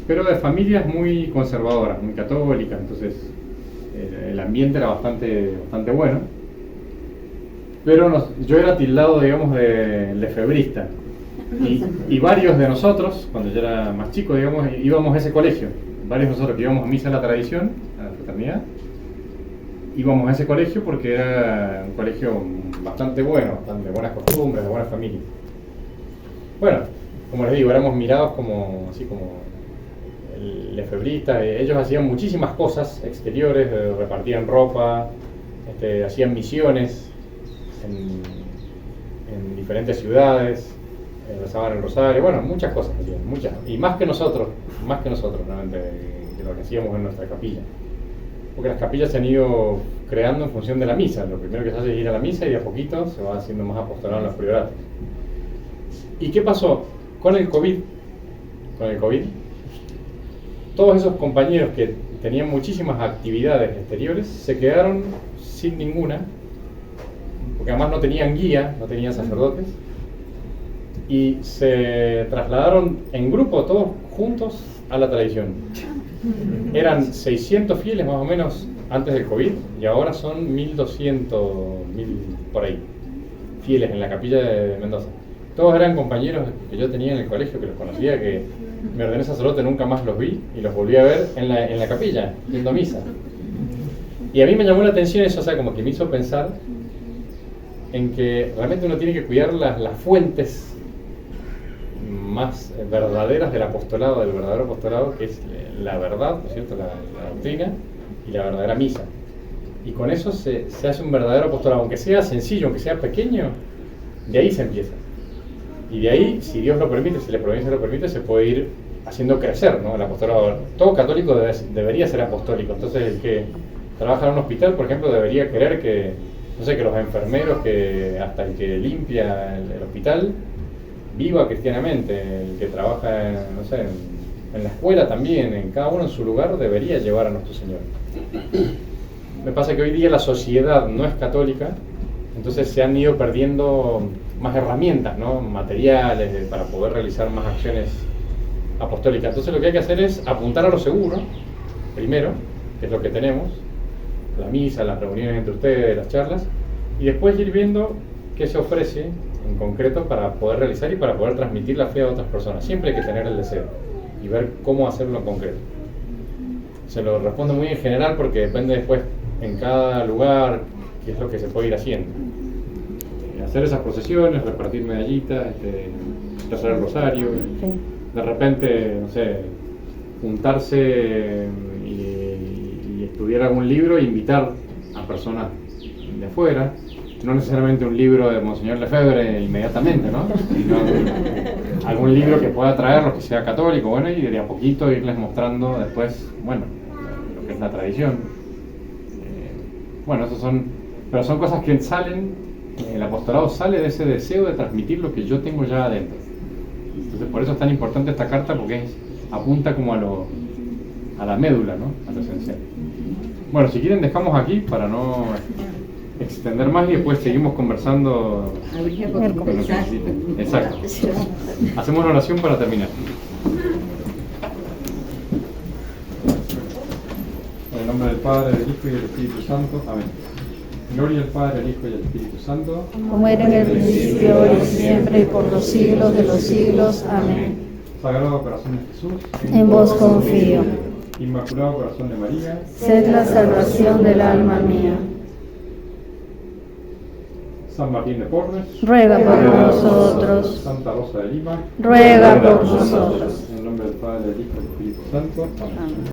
pero de familias muy conservadoras, muy católicas, entonces el ambiente era bastante bueno, pero yo era tildado, digamos, de lefebrista, y varios de nosotros, cuando yo era más chico, digamos, íbamos a ese colegio, varios de nosotros que íbamos a misa de la tradición, a la fraternidad, íbamos a ese colegio porque era un colegio bastante bueno, de buenas costumbres, de buenas familias. Bueno, como les digo, éramos mirados así como lefebristas. Ellos hacían muchísimas cosas exteriores, repartían ropa, hacían misiones en diferentes ciudades, rezaban el rosario, bueno, muchas cosas hacían, muchas, y más que nosotros realmente, de lo que hacíamos en nuestra capilla. Porque las capillas se han ido creando en función de la misa. Lo primero que se hace es ir a la misa y de a poquito se va haciendo más apostolado en los prioratos. ¿Y qué pasó? Con el COVID, todos esos compañeros que tenían muchísimas actividades exteriores se quedaron sin ninguna, porque además no tenían guía, no tenían sacerdotes, y se trasladaron en grupo todos juntos a la tradición. Eran 600 fieles más o menos antes del COVID y ahora son 1200, 1000 por ahí, fieles en la capilla de Mendoza. Todos eran compañeros que yo tenía en el colegio, que los conocía, que me ordené sacerdote, nunca más los vi y los volví a ver en la capilla, yendo a misa. Y a mí me llamó la atención eso, o sea, como que me hizo pensar en que realmente uno tiene que cuidar las fuentes más verdaderas del verdadero apostolado, que es la verdad, ¿no es cierto?, la doctrina y la verdadera misa. Y con eso se hace un verdadero apostolado, aunque sea sencillo, aunque sea pequeño, de ahí se empieza. Y de ahí, si Dios lo permite, si la providencia lo permite, se puede ir haciendo crecer, ¿no?, el apostolado. Todo católico debería ser apostólico. Entonces el que trabaja en un hospital, por ejemplo, debería querer que los enfermeros, que hasta el que limpia el hospital, viva cristianamente. El que trabaja en la escuela también, en cada uno en su lugar, debería llevar a nuestro Señor. Me pasa que hoy día la sociedad no es católica, entonces se han ido perdiendo más herramientas, ¿no?, materiales, para poder realizar más acciones apostólicas. Entonces lo que hay que hacer es apuntar a lo seguro, primero, que es lo que tenemos, la misa, las reuniones entre ustedes, las charlas, y después ir viendo qué se ofrece en concreto para poder realizar y para poder transmitir la fe a otras personas. Siempre hay que tener el deseo y ver cómo hacerlo en concreto. Se lo respondo muy en general porque depende después en cada lugar qué es lo que se puede ir haciendo. Hacer esas procesiones, repartir medallitas, rezar el rosario, de repente, no sé, juntarse y estudiar algún libro e invitar a personas de afuera. No necesariamente un libro de Monseñor Lefebvre inmediatamente, ¿no?, sino algún libro que pueda traerlos, que sea católico, bueno, y de a poquito irles mostrando después, bueno, lo que es la tradición. Bueno, esos son Pero son cosas que salen, el apostolado sale de ese deseo de transmitir lo que yo tengo ya adentro. Entonces por eso es tan importante esta carta, porque apunta como a la médula, ¿no? A lo esencial. Bueno, si quieren dejamos aquí para no extender más y después seguimos conversando con lo que necesiten. Exacto. Hacemos una oración para terminar. En el nombre del Padre, del Hijo y del Espíritu Santo. Amén. Gloria al Padre, al Hijo y al Espíritu Santo. Como era en el principio, ahora y siempre, y por los siglos de los siglos. Amén. Sagrado Corazón de Jesús. En vos confío. Inmaculado Corazón de María. Sed la salvación del alma mía. San Martín de Porres. Ruega por nosotros. Santa Rosa de Lima. Ruega por nosotros. En el nombre del Padre, del Hijo y del Espíritu Santo. Amén.